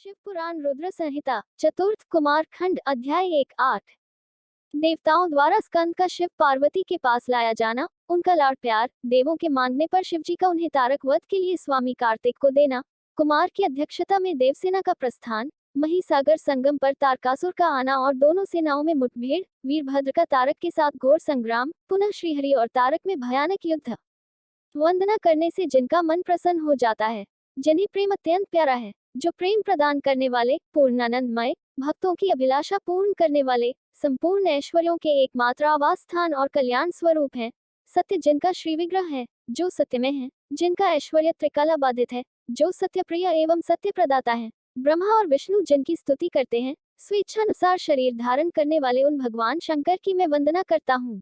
शिव पुराण रुद्र संहिता चतुर्थ कुमार खंड अध्याय 1:8। देवताओं द्वारा स्कंद का शिव पार्वती के पास लाया जाना, उनका लाड प्यार, देवों के मांगने पर शिवजी का उन्हें तारक वध के लिए स्वामी कार्तिक को देना, कुमार की अध्यक्षता में देवसेना का प्रस्थान, महिसागर संगम पर तारकासुर का आना और दोनों सेनाओं में मुठभेड़, वीरभद्र का तारक के साथ घोर संग्राम, पुनः श्रीहरि और तारक में भयानक युद्ध। वंदना करने से जिनका मन प्रसन्न हो जाता है, जिन्हें प्रेम अत्यंत प्यारा है, जो प्रेम प्रदान करने वाले, पूर्णानंदमय, भक्तों की अभिलाषा पूर्ण करने वाले, संपूर्ण ऐश्वर्यों के एकमात्र आवास स्थान और कल्याण स्वरूप हैं, सत्य जिनका श्री विग्रह है, जो सत्यमय है, जिनका ऐश्वर्य त्रिकाला बाधित है, जो सत्य प्रिय एवं सत्य प्रदाता है, ब्रह्मा और विष्णु जिनकी स्तुति करते हैं, स्वेच्छानुसार शरीर धारण करने वाले उन भगवान शंकर की मैं वंदना करता हूँ।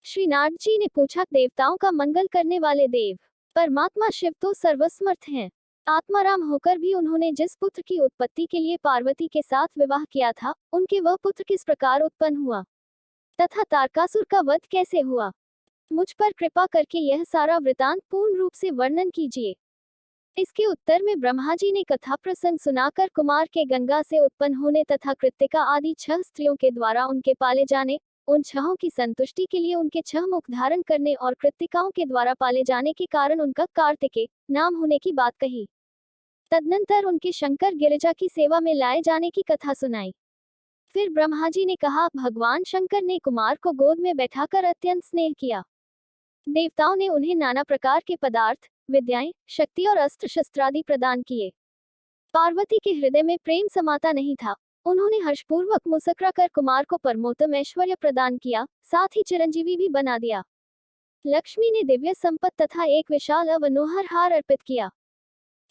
श्री नारद जी ने पूछा, देवताओं का मंगल करने वाले देव परमात्मा शिव तो सर्वसमर्थ हैं। आत्माराम होकर भी उन्होंने जिस पुत्र की उत्पत्ति के लिए पार्वती के साथ विवाह किया था, उनके वह पुत्र किस प्रकार उत्पन्न हुआ तथा तारकासुर का वध कैसे हुआ, मुझ पर कृपा करके यह सारा वृतांत पूर्ण रूप से वर्णन कीजिए। इसके उत्तर में ब्रह्मा जी ने कथा प्रसंग सुनाकर कुमार के गंगा से उत्पन्न होने तथा कृत्तिका आदि 6 स्त्रियों के द्वारा उनके पाले जाने, उन 6 की संतुष्टि के लिए उनके 6 मुख धारण करने और कृत्तिकाओं के द्वारा पाले जाने के कारण उनका कार्तिकेय नाम होने की बात कही। तदनंतर उनके शंकर गिरिजा की सेवा में लाए जाने की कथा सुनाई। फिर ब्रह्मा जी ने कहा, भगवान शंकर ने कुमार को गोद में बैठाकर अत्यंत स्नेह किया। देवताओं ने उन्हें नाना प्रकार के पदार्थ, विद्याएं, शक्ति और अस्त्र शस्त्रादि प्रदान किए। पार्वती के हृदय में प्रेम समाता नहीं था। उन्होंने हर्षपूर्वक मुस्कुरा कर कुमार को परमोत्तम ऐश्वर्य प्रदान किया, साथ ही चिरंजीवी भी बना दिया। लक्ष्मी ने दिव्य संपत्ति तथा एक विशाल अवनोहर हार अर्पित किया।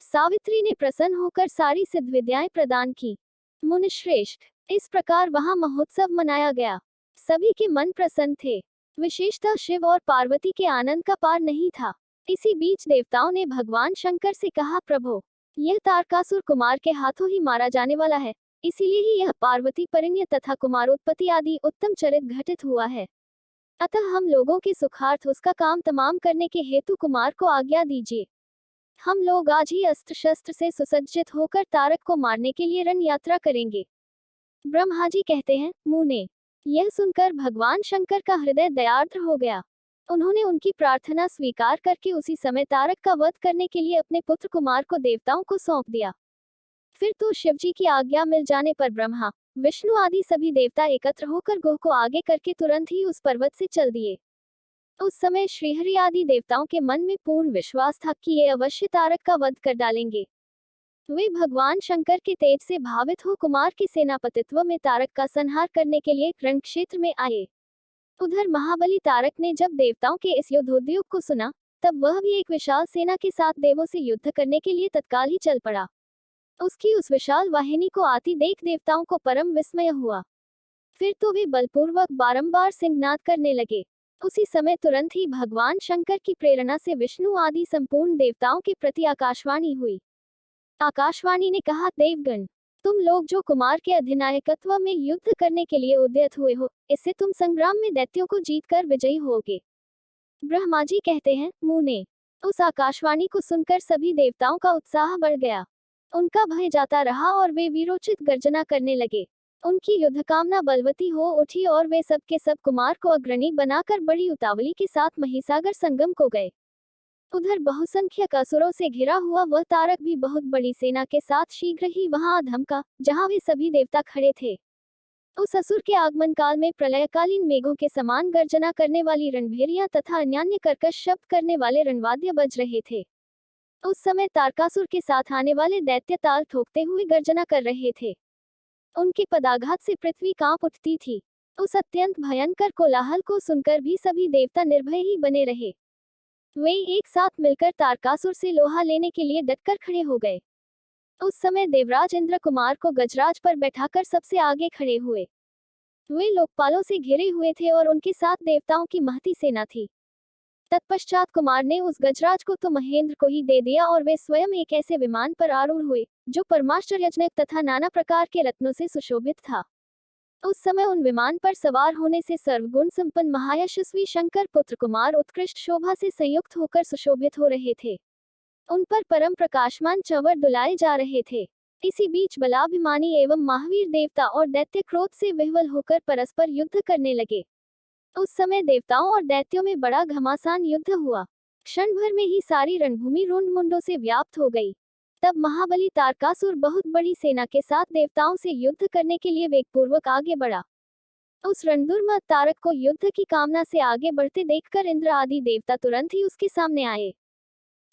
सावित्री ने प्रसन्न होकर सारी सिद्ध विद्याएं प्रदान की। मुनिश्रेष्ठ, इस प्रकार वहां महोत्सव मनाया गया। सभी के मन प्रसन्न थे। विशेषतः शिव और पार्वती के आनंद का पार नहीं था। इसी बीच देवताओं ने भगवान शंकर से कहा, प्रभो, यह तारकासुर कुमार के हाथों ही मारा जाने वाला है, इसीलिए ही यह पार्वती परिणय तथा कुमारोत्पत्ति आदि उत्तम चरित घटित हुआ है। अतः हम लोगों के सुखार्थ उसका काम तमाम करने के हेतु कुमार को आज्ञा दीजिए। हम लोग आज ही अस्त्र शस्त्र से सुसज्जित होकर तारक को मारने के लिए रण यात्रा करेंगे। ब्रह्मा जी कहते हैं, मुने। यह सुनकर भगवान शंकर का हृदय दयार्द्र हो गया। उन्होंने उनकी प्रार्थना स्वीकार करके उसी समय तारक का वध करने के लिए अपने पुत्र कुमार को देवताओं को सौंप दिया। फिर तो शिवजी की आज्ञा मिल जाने पर ब्रह्मा, विष्णु आदि सभी देवता एकत्र होकर गोह को आगे करके तुरंत ही उस पर्वत से चल दिए। उस समय श्रीहरि आदि देवताओं के मन में पूर्ण विश्वास था कि ये अवश्य तारक का वध कर डालेंगे। वे भगवान शंकर के तेज से भावित हो कुमार के सेनापतित्व में तारक का संहार करने के लिए रण क्षेत्र में आए। उधर महाबली तारक ने जब देवताओं के इस युद्धोद्योग को सुना, तब वह भी एक विशाल सेना के साथ देवों से युद्ध करने के लिए तत्काल ही चल पड़ा। उसकी उस विशाल वाहिनी को आती देख देवताओं को परम विस्मय हुआ। फिर तो वे बलपूर्वक बारंबार सिंहनाद करने लगे। उसी समय तुरंत ही भगवान शंकर की प्रेरणा से विष्णु आदि संपूर्ण देवताओं के प्रति आकाशवाणी हुई। आकाशवाणी ने कहा, देवगण, तुम लोग जो कुमार के अधिनायकत्व में युद्ध करने के लिए उद्यत हुए हो, इससे तुम संग्राम में दैत्यों को जीतकर विजयी होगे। ब्रह्मा जी कहते हैं, मुने। उस आकाशवाणी को सुनकर सभी देवताओं का उत्साह बढ़ गया। उनका भय जाता रहा और वे वीरोचित गर्जना करने लगे। उनकी युद्ध कामना बलवती हो उठी और वे सब के सब कुमार को अग्रणी बनाकर बड़ी उतावली के साथ महिसागर संगम को गए। उधर बहुसंख्यक असुरों से घिरा हुआ वह तारक भी बहुत बड़ी सेना के साथ शीघ्र ही वहां धमका, जहां वे सभी देवता खड़े थे। उस असुर के आगमन काल में प्रलयकालीन मेघों के समान गर्जना करने वाली रणभेरियां तथा अन्यान्य कर्कश शब्द करने वाले रणवाद्य बज रहे थे। उस समय तारकासुर के साथ आने वाले दैत्य ताल ठोकते हुए गर्जना कर रहे थे। उनके पदाघात से पृथ्वी कांप उठती थी। उस अत्यंत भयंकर कोलाहल को सुनकर भी सभी देवता निर्भय ही बने रहे। वे एक साथ मिलकर तारकासुर से लोहा लेने के लिए डटकर खड़े हो गए। उस समय देवराज इंद्र कुमार को गजराज पर बैठाकर सबसे आगे खड़े हुए। वे लोकपालों से घिरे हुए थे और उनके साथ देवताओं की महती सेना थी। तत्पश्चात कुमार ने उस गजराज को तो महेंद्र को ही दे दिया और वे स्वयं एक ऐसे विमान पर आरूढ़ हुए, जो परमाश्चर्यजनक तथा नाना प्रकार के रत्नों से सुशोभित था। उस समय उन विमान पर सवार होने से सर्वगुण संपन्न महायशस्वी शंकर पुत्र कुमार उत्कृष्ट शोभा से संयुक्त होकर सुशोभित हो रहे थे। उन पर परम प्रकाशमान चंवर दुलाए जा रहे थे। इसी बीच बलाभिमानी एवं महावीर देवता और दैत्य क्रोध से विह्वल होकर परस्पर युद्ध करने लगे। उस समय देवताओं और दैत्यों में बड़ा घमासान युद्ध हुआ। क्षण भर में ही सारी रणभूमि रुंड मुंडों से व्याप्त हो गई। तब महाबली तारकासुर बहुत बड़ी सेना के साथ देवताओं से युद्ध करने के लिए वेगपूर्वक आगे बढ़ा। उस रणधुर्मत तारक को युद्ध की कामना से आगे बढ़ते देखकर इंद्र आदि देवता तुरंत ही उसके सामने आए।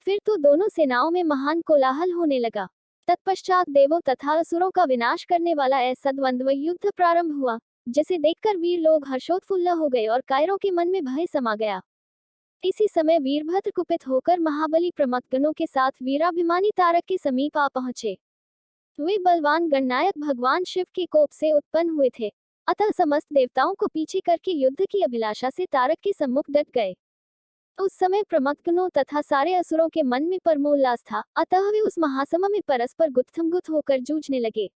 फिर तो दोनों सेनाओं में महान कोलाहल होने लगा। तत्पश्चात देवों तथा असुरों का विनाश करने वाला ऐसा द्वंद्व युद्ध प्रारंभ हुआ, जिसे देखकर वीर लोग हर्षोत्फुल्ल हो गए और कायरों के मन में भय समा गया। इसी समय वीरभद्र कुपित होकर महाबली प्रमथगणों के साथ वीराभिमानी तारक के समीप आ पहुंचे। वे बलवान गणनायक भगवान शिव के कोप से उत्पन्न हुए थे, अतः समस्त देवताओं को पीछे करके युद्ध की अभिलाषा से तारक के सम्मुख डट गए। उस समय प्रमथगणों तथा सारे असुरों के मन में परमोल्लास था, अतः वे उस महासम में परस्पर गुत्थमगुत्थ होकर जूझने लगे।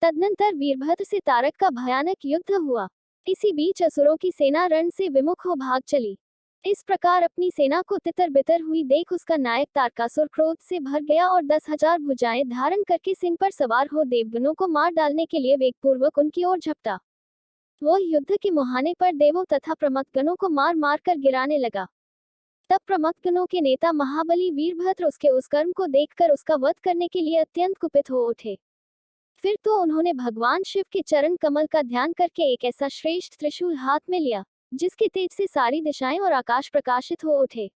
तदनंतर वीरभद्र से तारक का भयानक युद्ध हुआ। इसी बीच असुरों की सेना रण से विमुख हो भाग चली। इस प्रकार अपनी सेना को तितर बितर हुई देख उसका नायक तारकासुर क्रोध से भर गया और 10,000 भुजाएं धारण करके सिंह पर सवार हो देवगणों को मार डालने के लिए वेगपूर्वक उनकी ओर झपटा। वह युद्ध के मुहाने पर देवों तथा प्रमथगणों को मार मार कर गिराने लगा। तब प्रमथगणों के नेता महाबली वीरभद्र उसके उस कर्म को देखकर उसका वध करने के लिए अत्यंत कुपित हो उठे। फिर तो उन्होंने भगवान शिव के चरण कमल का ध्यान करके एक ऐसा श्रेष्ठ त्रिशूल हाथ में लिया, जिसके तेज से सारी दिशाएं और आकाश प्रकाशित हो उठे।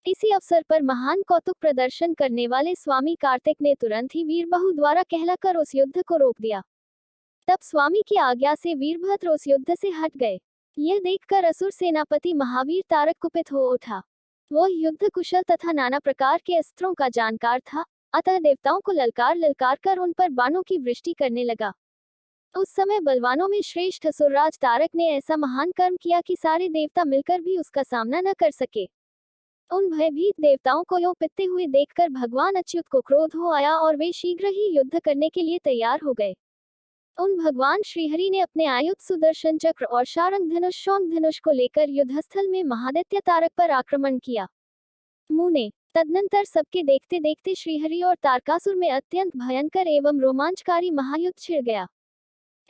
इसी अवसर पर महान कौतुक प्रदर्शन करने वाले स्वामी कार्तिक ने तुरंत ही वीरबाहु द्वारा कहलाकर उस युद्ध को रोक दिया। तब स्वामी की आज्ञा से वीरभद्र उस युद्ध से हट गए। यह देखकर असुर सेनापति महावीर तारक कुपित हो उठा। वह युद्ध कुशल तथा नाना प्रकार के अस्त्रों का जानकार था, अतः देवताओं को ललकार ललकार कर उन पर बाणों की वृष्टि करने लगा। उस समय बलवानों में श्रेष्ठ असुरराज तारक ने ऐसा महान कर्म किया कि सारे देवता मिलकर भी उसका सामना न कर सके। उन भयभीत देवताओं को यों पितते हुए देखकर भगवान अच्युत को क्रोध हो आया और वे शीघ्र ही युद्ध करने के लिए तैयार हो गए। उन भगवान श्रीहरि ने अपने आयुध सुदर्शन चक्र और शारंग धनुष शौंग धनुष को लेकर युद्धस्थल में महादैत्य तारक पर आक्रमण किया। मुने तदनंतर सबके देखते देखते श्रीहरि और तारकासुर में अत्यंत भयंकर एवं रोमांचकारी महायुद्ध छिड़ गया।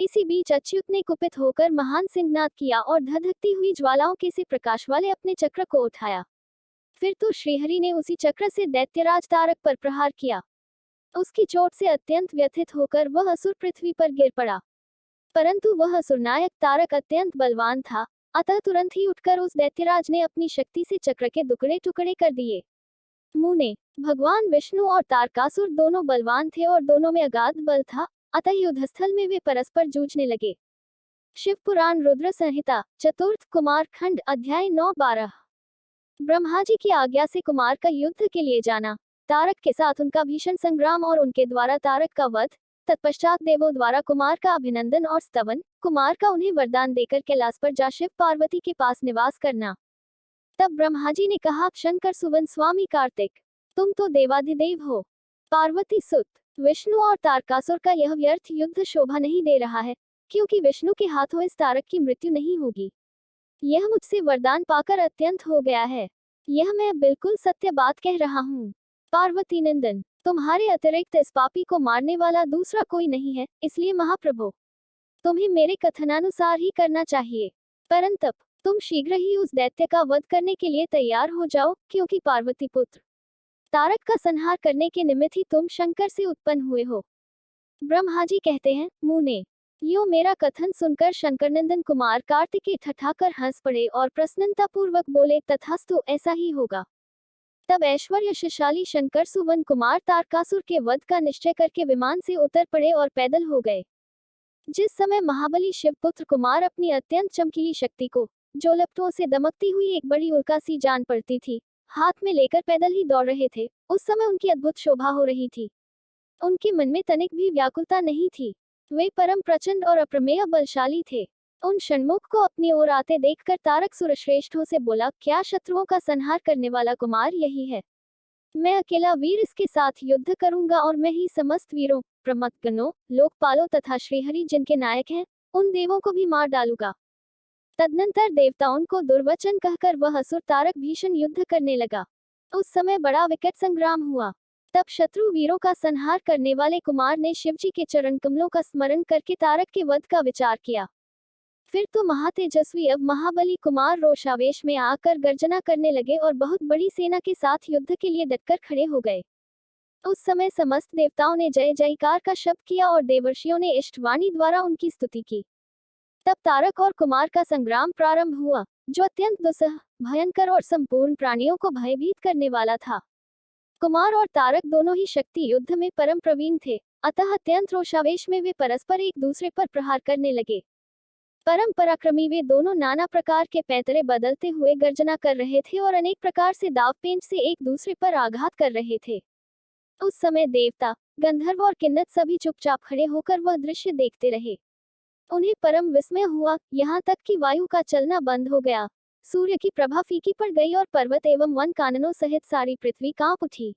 इसी बीच अच्युत ने कुपित होकर महान सिंहनाद किया और धधकती हुई ज्वालाओं के से प्रकाश वाले अपने चक्र को उठाया। फिर तो श्रीहरि ने उसी चक्र से दैत्यराज तारक पर प्रहार किया। उसकी चोट से अत्यंत व्यथित होकर वह असुर पृथ्वी पर गिर पड़ा। परंतु वह असुरनायक तारक अत्यंत बलवान था, अतः तुरंत ही उठकर उस दैत्यराज ने अपनी शक्ति से चक्र के टुकड़े टुकड़े कर दिए। मुने भगवान विष्णु और तारकासुर दोनों बलवान थे और दोनों में अगाध बल था, अतः युद्धस्थल में वे परस्पर जूझने लगे। शिव पुराण रुद्र संहिता चतुर्थ कुमार खंड अध्याय 9-12। ब्रह्मा जी की आज्ञा से कुमार का युद्ध के लिए जाना, तारक के साथ उनका भीषण संग्राम और उनके द्वारा तारक का वध, तत्पश्चात देवों द्वारा कुमार का अभिनंदन और स्तवन, कुमार का उन्हें वरदान देकर कैलाश पर जा शिव पार्वती के पास निवास करना। तब ब्रह्मा जी ने कहा, शंकर सुवन स्वामी कार्तिक, तुम तो देवाधिदेव हो। पार्वती सुत विष्णु और तारकासुर का यह व्यर्थ युद्ध शोभा नहीं दे रहा है, क्योंकि विष्णु के हाथों इस तारक की मृत्यु नहीं होगी। यह मुझसे वरदान पाकर अत्यंत हो गया है। यह मैं बिल्कुल सत्य बात कह रहा हूँ। पार्वती नंदन, तुम्हारे अतिरिक्त इस पापी को मारने वाला दूसरा कोई नहीं है, इसलिए महाप्रभु तुम्हें मेरे कथनानुसार ही करना चाहिए। परंतप तुम शीघ्र ही उस दैत्य का वध करने के लिए तैयार हो जाओ, क्योंकि पार्वती पुत्र तारक का संहार करने के निमित्त ही तुम शंकर से उत्पन्न हुए हो। ब्रह्मा जी कहते हैं, मुने यूं मेरा कथन सुनकर शंकरनंदन कुमार कार्तिकेय ठठाकर हंस पड़े और प्रसन्नता पूर्वक बोले, तथास्तु ऐसा ही होगा। तब ऐश्वर्यशाली शंकर सुवन कुमार तारकासुर के वध का निश्चय करके विमान से उतर पड़े और पैदल हो गए। जिस समय महाबली शिवपुत्र कुमार अपनी अत्यंत चमकीली शक्ति को, जो लपटों से दमकती हुई एक बड़ी उल्का सी जान पड़ती थी, हाथ में लेकर पैदल ही दौड़ रहे थे, उस समय उनकी अद्भुत शोभा हो रही थी। उनके मन में तनिक भी व्याकुलता नहीं थी। वे परम प्रचंड और अप्रमेय बलशाली थे। उन षण्मुख को अपनी ओर आते देखकर तारक सुरश्रेष्ठों से बोला, क्या शत्रुओं का संहार करने वाला कुमार यही है? मैं अकेला वीर इसके साथ युद्ध करूंगा और मैं ही समस्त वीरों, प्रमथगणों, लोकपालों तथा श्रीहरि जिनके नायक हैं, उन देवों को भी मार डालूंगा। तदनंतर देवताओं को दुर्वचन कहकर वह असुर तारक भीषण युद्ध करने लगा। उस समय बड़ा विकट संग्राम हुआ। तब शत्रु वीरों का संहार करने वाले कुमार ने शिवजी के चरण कमलों का स्मरण करके तारक के वध का विचार किया। फिर तो महातेजस्वी अब महाबली कुमार रोषावेश में आकर गर्जना करने लगे और बहुत बड़ी सेना के साथ युद्ध के लिए डटकर खड़े हो गए। उस समय समस्त देवताओं ने जय जयकार का शब्द किया और देवर्षियों ने इष्टवाणी द्वारा उनकी स्तुति की। तब तारक और कुमार का संग्राम प्रारंभ हुआ, जो अत्यंत दुस्सह, भयंकर और संपूर्ण प्राणियों को भयभीत करने वाला था। कुमार और तारक दोनों ही शक्ति युद्ध में परम प्रवीण थे, अतः अत्यंत रोषावेश में वे परस्पर एक दूसरे पर प्रहार करने लगे। परम पराक्रमी वे दोनों नाना प्रकार के पैतरे बदलते हुए गर्जना कर रहे थे और अनेक प्रकार से दाव पेंच से एक दूसरे पर आघात कर रहे थे। उस समय देवता, गंधर्व और किन्नर सभी चुपचाप खड़े होकर वह दृश्य देखते रहे। उन्हें परम विस्मय हुआ, यहाँ तक कि वायु का चलना बंद हो गया, सूर्य की प्रभा फीकी पड़ गई और पर्वत एवं वन काननों सहित सारी पृथ्वी कांप उठी।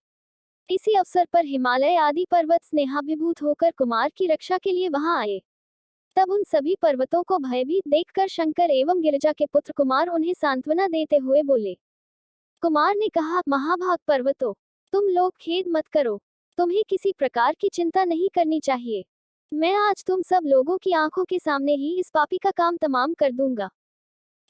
इसी अवसर पर हिमालय आदि पर्वत स्नेहाभिभूत होकर कुमार की रक्षा के लिए वहां आए। तब उन सभी पर्वतों को भयभीत देखकर शंकर एवं गिरिजा के पुत्र कुमार उन्हें सांत्वना देते हुए बोले। कुमार ने कहा, महाभाग पर्वतों, तुम लोग खेद मत करो, तुम्हें किसी प्रकार की चिंता नहीं करनी चाहिए। मैं आज तुम सब लोगों की आंखों के सामने ही इस पापी का काम तमाम कर दूंगा।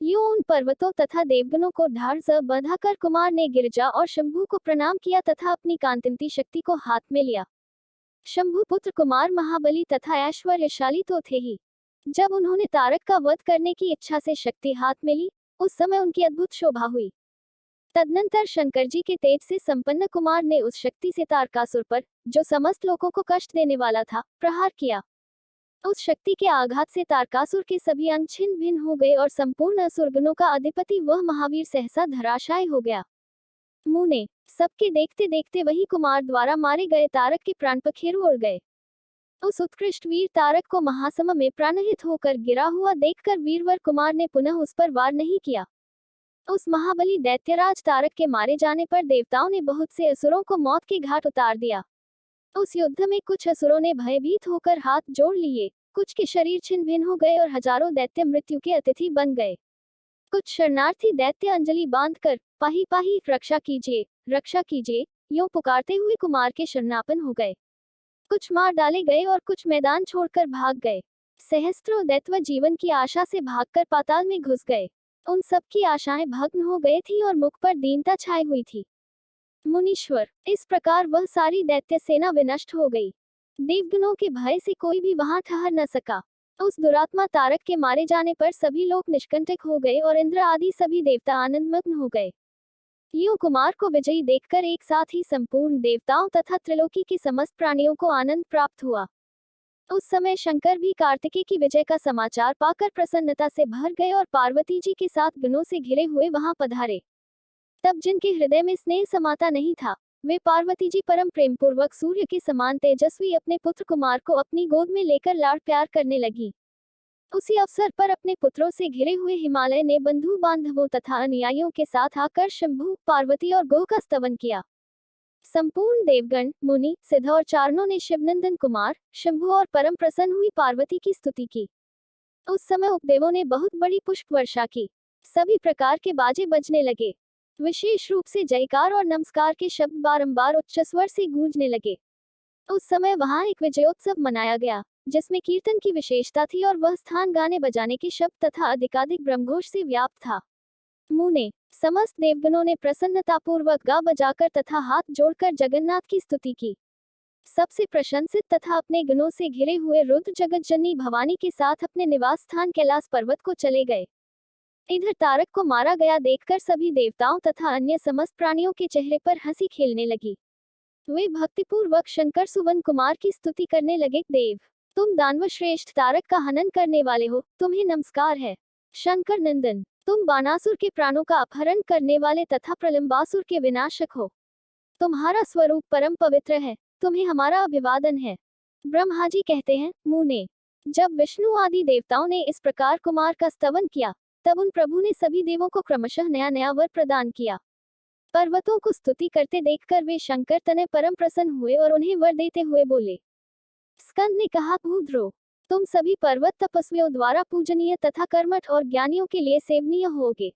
यूं उन पर्वतों तथा देवगणों को ढाल से बंधाकर कुमार ने गिरिजा और शंभु को प्रणाम किया तथा अपनी कांतिमती शक्ति को हाथ में लिया। शंभु पुत्र कुमार महाबली तथा ऐश्वर्यशाली तो थे ही। जब उन्होंने तारक का वध करने की इच्छा से शक्ति हाथ में ली, उस समय उनकी अद्भुत शोभा हुई। तदनंतर शंकर जी के तेज से संपन्न कुमार ने उस शक्ति से तारकासुर पर, जो समस्त लोगों को कष्ट देने वाला था, प्रहार किया। उस शक्ति के आघात से तारकासुर के सभी अंग छिन्न भिन्न हो गए और संपूर्ण असुरगणों का अधिपति वह महावीर सहसा धराशायी हो गया। मुने, सबके देखते देखते वही कुमार द्वारा मारे गए तारक के प्राण पखेरु उड़ गए। उस उत्कृष्ट वीर तारक को महासम में प्राणहित होकर गिरा हुआ देखकर वीरवर कुमार ने पुनः उस पर वार नहीं किया। उस महाबली दैत्यराज तारक के मारे जाने पर देवताओं ने बहुत से असुरों को मौत के घाट उतार दिया। उस युद्ध में कुछ असुरों ने भयभीत होकर हाथ जोड़ लिए, कुछ के शरीर छिन्न भिन्न हो गए और हजारों दैत्य मृत्यु के अतिथि बन गए। कुछ शरणार्थी दैत्य अंजलि बांधकर पाही पाही रक्षा कीजिए, यूं पुकारते हुए कुमार के शरणापन्न हो गए। कुछ मार डाले गए और कुछ मैदान छोड़कर भाग गए। सहस्त्रों दैत्य जीवन की आशा से भागकर पाताल में घुस गए। उन सब की आशाएं भग्न हो गई थी और मुख पर दीनता छाई हुई थी। मुनीश्वर, इस प्रकार वह सारी दैत्य सेना विनष्ट हो गई। देवगणों के भय से कोई भी वहां ठहर न सका। उस दुरात्मा तारक के मारे जाने पर सभी लोग निष्कंटक हो गए और इंद्र आदि सभी देवता आनंदमग्न हो गए। यूं कुमार को विजयी देखकर एक साथ ही संपूर्ण देवताओं तथा त्रिलोकी के समस्त प्राणियों को आनंद प्राप्त हुआ। उस समय शंकर भी कार्तिकेय की विजय का समाचार पाकर प्रसन्नता से भर गए और पार्वती जी के साथ गणों से घिरे हुए वहां पधारे। तब जिनके हृदय में स्नेह समाता नहीं था, वे पार्वती जी परम प्रेम पूर्वक सूर्य के समान तेजस्वी अपने पुत्र कुमार को अपनी गोद में लेकर लाड़ प्यार करने लगी। उसी अवसर पर अपने पुत्रों से घिरे हुए हिमालय ने बंधु बांधवों तथा अनुयायियों के साथ आकर शंभु, पार्वती और गोह का स्तवन किया। संपूर्ण देवगण, मुनि, सिद्ध और चारणों ने शिवनंदन कुमार, शंभु और परम प्रसन्न हुई पार्वती की स्तुति की। उस समय उपदेवों ने बहुत बड़ी पुष्प वर्षा की। सभी प्रकार के बाजे बजने लगे। विशेष रूप से जयकार और नमस्कार के शब्द बारंबार उच्च स्वर से गूंजने लगे। उस समय वहां एक विजयोत्सव मनाया गया, जिसमें कीर्तन की विशेषता थी और वह स्थान गाने बजाने के शब्द तथा अधिकाधिक ब्रह्मघोष से व्याप्त था। मुने, समस्त देवगणों ने प्रसन्नतापूर्वक गा बजाकर तथा हाथ जोड़कर जगन्नाथ की स्तुति की। सबसे प्रशंसित तथा अपने गणों से घिरे हुए रुद्र जगतजननी भवानी के साथ अपने निवास स्थान कैलाश पर्वत को चले गए। इधर तारक को मारा गया देखकर सभी देवताओं तथा अन्य समस्त प्राणियों के चेहरे पर हंसी खेलने लगी। वे भक्तिपूर्वक शंकर सुवन कुमार की स्तुति करने लगे। देव, तुम दानव श्रेष्ठ तारक का हनन करने वाले हो, तुम्हें नमस्कार है। शंकर नंदन, तुम बानासुर के प्राणों का अपहरण करने वाले तथा प्रलंबासुर के विनाशक हो। तुम्हारा स्वरूप परम पवित्र है, तुम्हें हमारा अभिवादन है। ब्रह्मा जी कहते हैं, मुने, जब विष्णु आदि देवताओं ने इस प्रकार कुमार का स्तवन किया, तब उन प्रभु ने सभी देवों को क्रमशः नया नया वर प्रदान किया। पर्वतों को स्तुति करते देखकर वे शंकर तने परम प्रसन्न हुए और उन्हें वर देते हुए बोले। स्कंद ने कहा, भूद्रो, तुम सभी पर्वत तपस्वियों द्वारा पूजनीय तथा कर्मठ और ज्ञानियों के लिए सेवनीय होगे।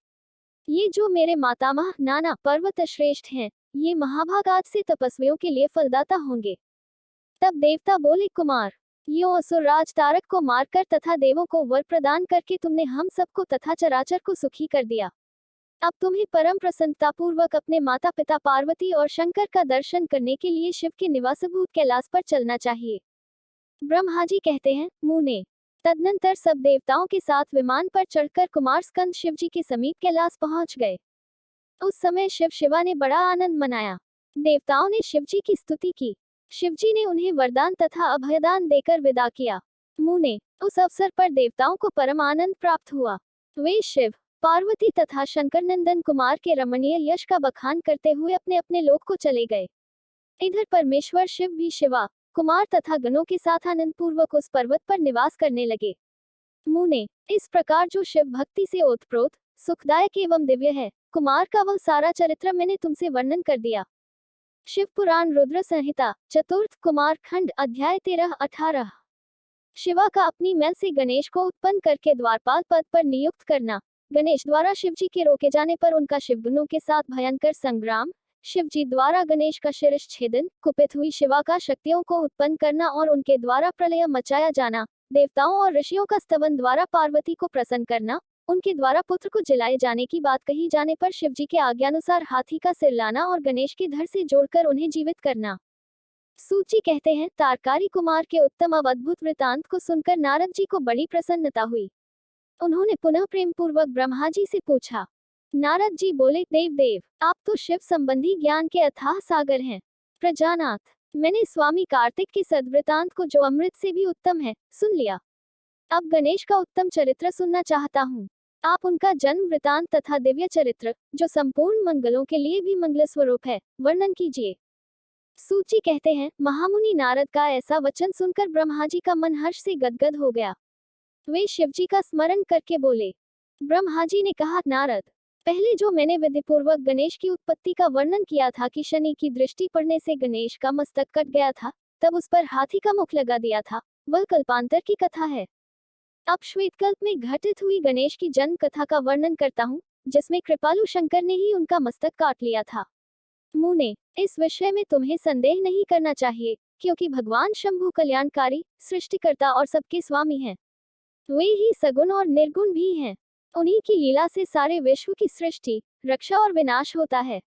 ये जो मेरे मातामह नाना पर्वत श्रेष्ठ हैं, ये महाभाग आज से तपस्वियों के लिए फलदाता होंगे। तब देवता बोले, कुमार, यो असुरराज तारक को मारकर तथा देवों को वर प्रदान करके तुमने हम सबको तथा चराचर को सुखी कर दिया। अब तुम्हें परम प्रसन्नतापूर्वक अपने माता पिता पार्वती और शंकर का दर्शन करने के लिए शिव के निवासभूत कैलाश पर चलना चाहिए। ब्रह्मा जी कहते हैं, मुने। तदनंतर सब देवताओं के साथ विमान पर चढ़कर कुमार स्कंद शिव जी के समीप कैलाश पहुंच गए। उस समय शिव शिवा ने बड़ा आनंद मनाया। देवताओं ने शिव जी की स्तुति की। शिव जी ने उन्हें वरदान तथा अभयदान देकर विदा किया। मुने, उस अवसर पर देवताओं को परम आनंद प्राप्त हुआ। वे शिव, पार्वती तथा शंकर नंदन कुमार के रमणीय यश का बखान करते हुए अपने अपने लोक को चले गए। इधर परमेश्वर शिव भी शिवा, कुमार तथा गणों के साथ आनंद पूर्वक उस पर्वत पर निवास करने लगे। मुने, इस प्रकार जो शिव भक्ति से ओतप्रोत, सुखदायक एवं दिव्य है, कुमार का वह सारा चरित्र मैंने तुमसे वर्णन कर दिया। शिव पुराण रुद्र संहिता चतुर्थ कुमार खंड अध्याय 13-18। शिवा का अपनी मैल से गणेश को उत्पन्न करके द्वारपाल पद पर नियुक्त करना। गणेश द्वारा शिव जी के रोके जाने पर उनका शिवगुणों के साथ भयंकर संग्राम। शिव जी द्वारा गणेश का शिरश्छ छेदन। कुपित हुई शिवा का शक्तियों को उत्पन्न करना और उनके द्वारा प्रलय मचाया जाना। देवताओं और ऋषियों का स्तवन द्वारा पार्वती को प्रसन्न करना। उनके द्वारा पुत्र को जलाए जाने की बात कही जाने पर शिव जी के आज्ञानुसार हाथी का सिर लाना और गणेश के धड़ से जोड़कर उन्हें जीवित करना। सूत जी कहते हैं, तारकारी कुमार के उत्तम और अद्भुत वृतांत को सुनकर नारद जी को बड़ी प्रसन्नता हुई। उन्होंने पुनः प्रेम पूर्वक ब्रह्मा जी से पूछा। नारद जी बोले, देव, आप तो शिव संबंधी ज्ञान के अथाह सागर हैं। प्रजानाथ, मैंने स्वामी कार्तिक के सद्वृतांत को जो अमृत से भी उत्तम है, सुन लिया। अब गणेश का उत्तम चरित्र सुनना चाहता हूँ। आप उनका जन्म वृतांत तथा दिव्य चरित्र, जो संपूर्ण मंगलों के लिए भी मंगल स्वरूप है, वर्णन कीजिए। सूत जी कहते हैं, महामुनि नारद का ऐसा वचन सुनकर ब्रह्मा जी का मन हर्ष से गदगद हो गया। वे शिव जी का स्मरण करके बोले। ब्रह्मा जी ने कहा, नारद, पहले जो मैंने विधिपूर्वक गणेश की उत्पत्ति का वर्णन किया था कि शनि की दृष्टि पड़ने से गणेश का मस्तक कट गया था, तब उस पर हाथी का मुख लगा दिया था, वह कल्पांतर की कथा है। अब श्वेतकल्प में घटित हुई गणेश की जन्म कथा का वर्णन करता हूँ, जिसमें कृपालु शंकर ने ही उनका मस्तक काट लिया था। मुने, इस विषय में तुम्हें संदेह नहीं करना चाहिए, क्योंकि भगवान शंभु कल्याणकारी, सृष्टिकर्ता और सबके स्वामी हैं। वे ही सगुण और निर्गुण भी हैं। उन्हीं की लीला से सारे विश्व की सृष्टि, रक्षा और विनाश होता है।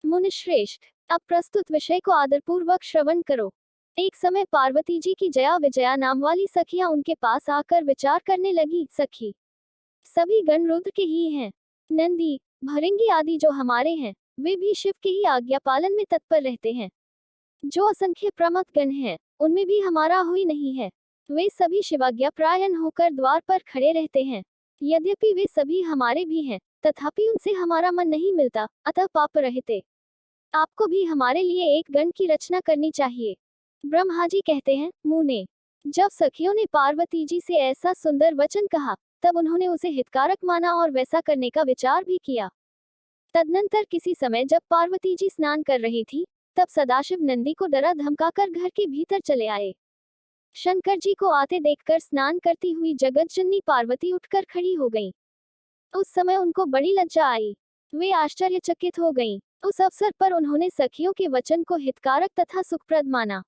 मुनिश्रेष्ठ, अब प्रस्तुत विषय को आदरपूर्वक श्रवण करो। एक समय पार्वती जी की जया विजया नाम वाली सखियां उनके पास आकर विचार करने लगी। सखी, सभी गण रुद्र के ही हैं। नंदी, भृंगी आदि जो हमारे हैं, वे भी शिव के ही आज्ञा पालन में तत्पर रहते हैं। जो असंख्य प्रमथ गण हैं, उनमें भी हमारा हुई नहीं है। वे सभी शिवाज्ञा प्रायण होकर द्वार पर खड़े रहते हैं। यद्यपि वे सभी हमारे भी हैं, तथापि उनसे हमारा मन नहीं मिलता, अतः पाप रहते। आपको भी हमारे लिए एक गण की रचना करनी चाहिए। ब्रह्मा जी कहते हैं, मुने, जब सखियों ने पार्वती जी से ऐसा सुंदर वचन कहा, तब उन्होंने उसे हितकारक माना और वैसा करने का विचार भी किया। तदनंतर किसी समय जब पार्वती जी स्नान कर रही थी, तब सदाशिव नंदी को डरा धमकाकर घर के भीतर चले आए। शंकर जी को आते देखकर स्नान करती हुई जगतजननी पार्वती उठकर खड़ी हो गईं। उस समय उनको बड़ी लज्जा आई। वे आश्चर्यचकित हो गईं। उस अवसर पर उन्होंने सखियों के वचन को हितकारक तथा सुखप्रद माना।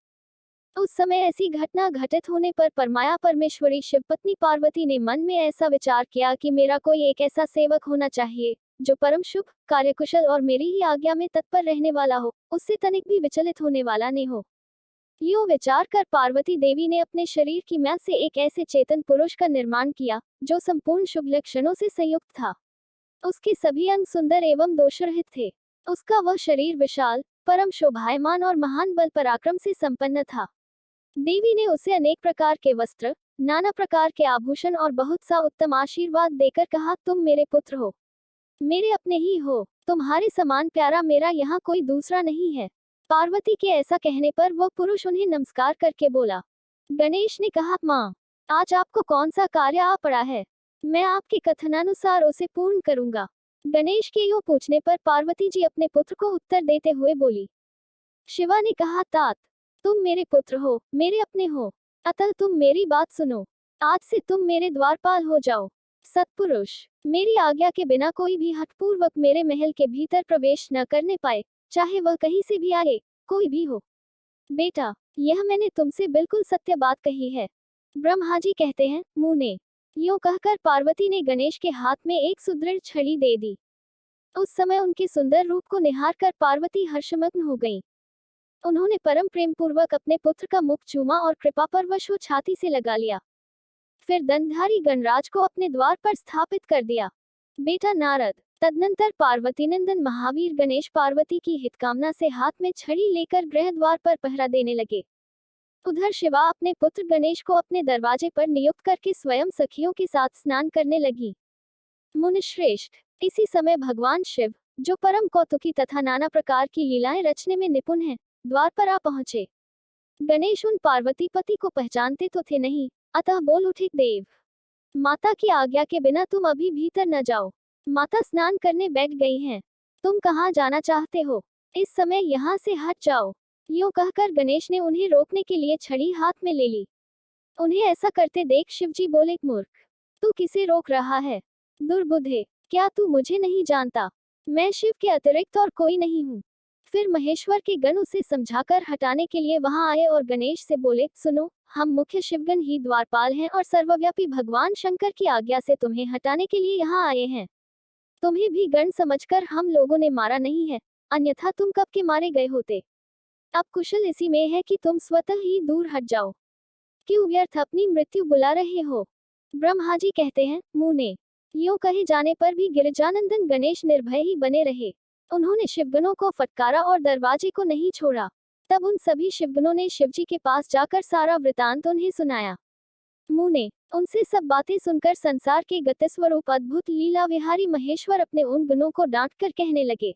उस समय ऐसी घटना घटित होने पर परमाया परमेश्वरी शिवपत्नी पार्वती ने मन में ऐसा विचार किया कि मेरा कोई एक ऐसा सेवक होना चाहिए, जो परम शुभ, कार्यकुशल और मेरी ही आज्ञा में तत्पर रहने वाला हो, उससे तनिक भी विचलित होने वाला नहीं हो। यूं विचार कर पार्वती देवी ने अपने शरीर की मैल से एक ऐसे चेतन पुरुष का निर्माण किया, जो संपूर्ण शुभ लक्षणों से संयुक्त था। उसके सभी अंग सुंदर एवं दोषरहित थे। उसका वह शरीर विशाल, परम शोभायमान और महान बल पराक्रम से संपन्न था। देवी ने उसे अनेक प्रकार के वस्त्र, नाना प्रकार के आभूषण और बहुत सा उत्तम आशीर्वाद देकर कहा, तुम मेरे पुत्र हो, मेरे अपने ही हो, तुम्हारे समान प्यारा मेरा यहाँ कोई दूसरा नहीं है। पार्वती के ऐसा कहने पर वह पुरुष उन्हें नमस्कार करके बोला। गणेश ने कहा, माँ, आज आपको कौन सा कार्य आ पड़ा है, मैं आपके कथनानुसार उसे पूर्ण करूंगा। गणेश के यूं पूछने पर पार्वती जी अपने पुत्र को उत्तर देते हुए बोली। शिवा ने कहा, तात, तुम मेरे पुत्र हो, मेरे अपने हो, अतः तुम मेरी बात सुनो। आज से तुम मेरे द्वारपाल हो जाओ। सत्पुरुष, मेरी आज्ञा के बिना कोई भी हठपूर्वक मेरे महल के भीतर प्रवेश न करने पाए, चाहे वह कहीं से भी आए, कोई भी हो। बेटा, यह मैंने तुमसे बिल्कुल सत्य बात कही है। ब्रह्मा जी कहते हैं, मुने। यूं कहकर पार्वती ने गणेश के हाथ में एक सुदृढ़ छड़ी दे दी। उस समय उनके सुंदर रूप को निहार कर पार्वती हर्षमग्न हो गईं। उन्होंने परम प्रेम पूर्वक अपने पुत्र का मुख चूमा और कृपा परवश हो छाती से लगा लिया। फिर दंडधारी गणराज को अपने द्वार पर स्थापित कर दिया। बेटा नारद, तदनंतर पार्वती नंदन महावीर गणेश पार्वती की हितकामना से हाथ में छड़ी लेकर गृह द्वार पर पहरा देने लगे। उधर शिवा अपने पुत्र गणेश को अपने दरवाजे पर नियुक्त करके स्वयं सखियों के साथ स्नान करने लगी। मुनिश्रेष्ठ, इसी समय भगवान शिव, जो परम कौतुकी तथा नाना प्रकार की लीलाएं रचने में निपुण हैं, द्वार पर आ पहुंचे। गणेश उन पार्वती पति को पहचानते तो थे नहीं, अतः बोल उठे, देव माता की आज्ञा के बिना तुम अभी भीतर न जाओ। माता स्नान करने बैठ गई हैं। तुम कहाँ जाना चाहते हो? इस समय यहाँ से हट जाओ। यूं कहकर गणेश ने उन्हें रोकने के लिए छड़ी हाथ में ले ली। उन्हें ऐसा करते देख शिवजी बोले, मूर्ख, तू किसे रोक रहा है? दुर्बुद्धे, क्या तू मुझे नहीं जानता? मैं शिव के अतिरिक्त और कोई नहीं हूँ। फिर महेश्वर के गण उसे समझाकर हटाने के लिए वहां आए और गणेश से बोले, सुनो, हम मुख्य शिवगण ही द्वारपाल हैं और सर्वव्यापी भगवान शंकर की आज्ञा से तुम्हें हटाने के लिए यहाँ आए हैं। तुम्हें भी गण समझकर हम लोगों ने मारा नहीं है, अन्यथा तुम कब के मारे गए होते। अब कुशल इसी में है कि तुम स्वतः ही दूर हट जाओ। क्यों व्यर्थ अपनी मृत्यु बुला रहे हो? ब्रह्मा जी कहते हैं, मुने। यूं कहे जाने पर भी गिरिजानंदन गणेश निर्भय ही बने रहे। उन्होंने शिवगणों को फटकारा और दरवाजे को नहीं छोड़ा। तब उन सभी शिवगणों ने शिवजी के पास जाकर सारा वृतांत उन्हें सुनाया। मुने, उनसे सब बातें सुनकर संसार के गतिस्वरूप अद्भुत लीला विहारी महेश्वर अपने उन गणों को डांटकर कहने लगे।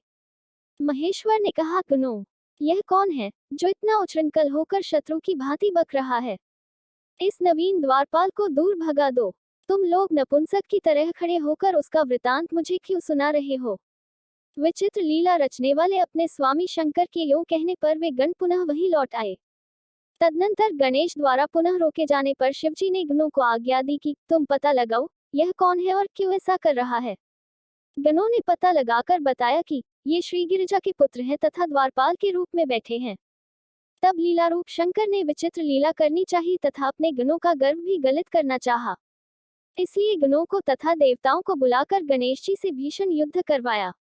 महेश्वर ने कहा, गणों, यह कौन है जो इतना उच्छृंखल होकर शत्रु की भांति बक रहा है? इस नवीन द्वारपाल को दूर भगा दो। तुम लोग नपुंसक की तरह खड़े होकर उसका वृतांत मुझे क्यों सुना रहे हो? विचित्र लीला रचने वाले अपने स्वामी शंकर के यूं कहने पर वे गण पुनः वहीं लौट आए। तदनंतर गणेश द्वारा पुनः रोके जाने पर शिवजी ने गणों को आज्ञा दी कि तुम पता लगाओ, यह कौन है और क्यों ऐसा कर रहा है। गणों ने पता लगाकर बताया कि ये श्री गिरिजा के पुत्र हैं तथा द्वारपाल के रूप में बैठे हैं। तब लीला रूप शंकर ने विचित्र लीला करनी चाहिए तथा अपने गणों का गर्व भी गलित करना चाहा। इसलिए गणों को तथा देवताओं को बुलाकर गणेश जी से भीषण युद्ध करवाया,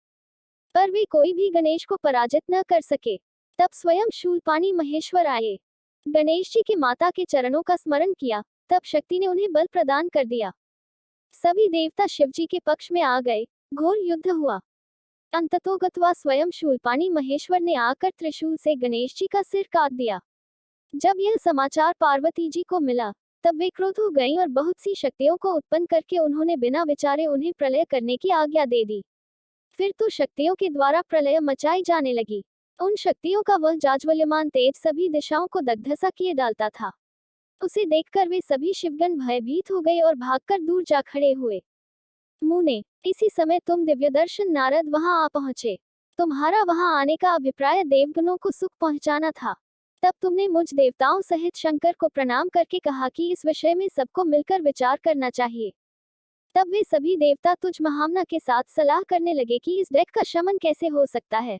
पर वे कोई भी गणेश को पराजित न कर सके। तब स्वयं शूलपाणी महेश्वर आए। गणेश जी के माता के चरणों का स्मरण किया, तब शक्ति ने उन्हें बल प्रदान कर दिया। सभी देवता शिवजी के पक्ष में आ गए। घोर युद्ध हुआ। अंततोगत्वा स्वयं शूलपाणी महेश्वर ने आकर त्रिशूल से गणेश जी का सिर काट दिया। जब यह समाचार पार्वती जी को मिला, तब वे क्रोध हो गईं और बहुत सी शक्तियों को उत्पन्न करके उन्होंने बिना विचारे उन्हें प्रलय करने की आज्ञा दे दी। फिर तो शक्तियों के द्वारा प्रलय मचाई जाने लगी। उन शक्तियों का वह जाज्वल्यमान तेज सभी दिशाओं को दग्धसा किए डालता था। उसे देखकर वे सभी शिवगण भयभीत हो गए और भागकर दूर जा खड़े हुए। मुने, इसी समय तुम दिव्यदर्शन नारद वहां आ पहुंचे। तुम्हारा वहां आने का अभिप्राय देवगणों को सुख पहुंचाना था। तब तुमने मुझ देवताओं सहित शंकर को प्रणाम करके कहा कि इस विषय में सबको मिलकर विचार करना चाहिए। तब वे सभी देवता तुझ महामना के साथ सलाह करने लगे कि इस दैत्य का शमन कैसे हो सकता है।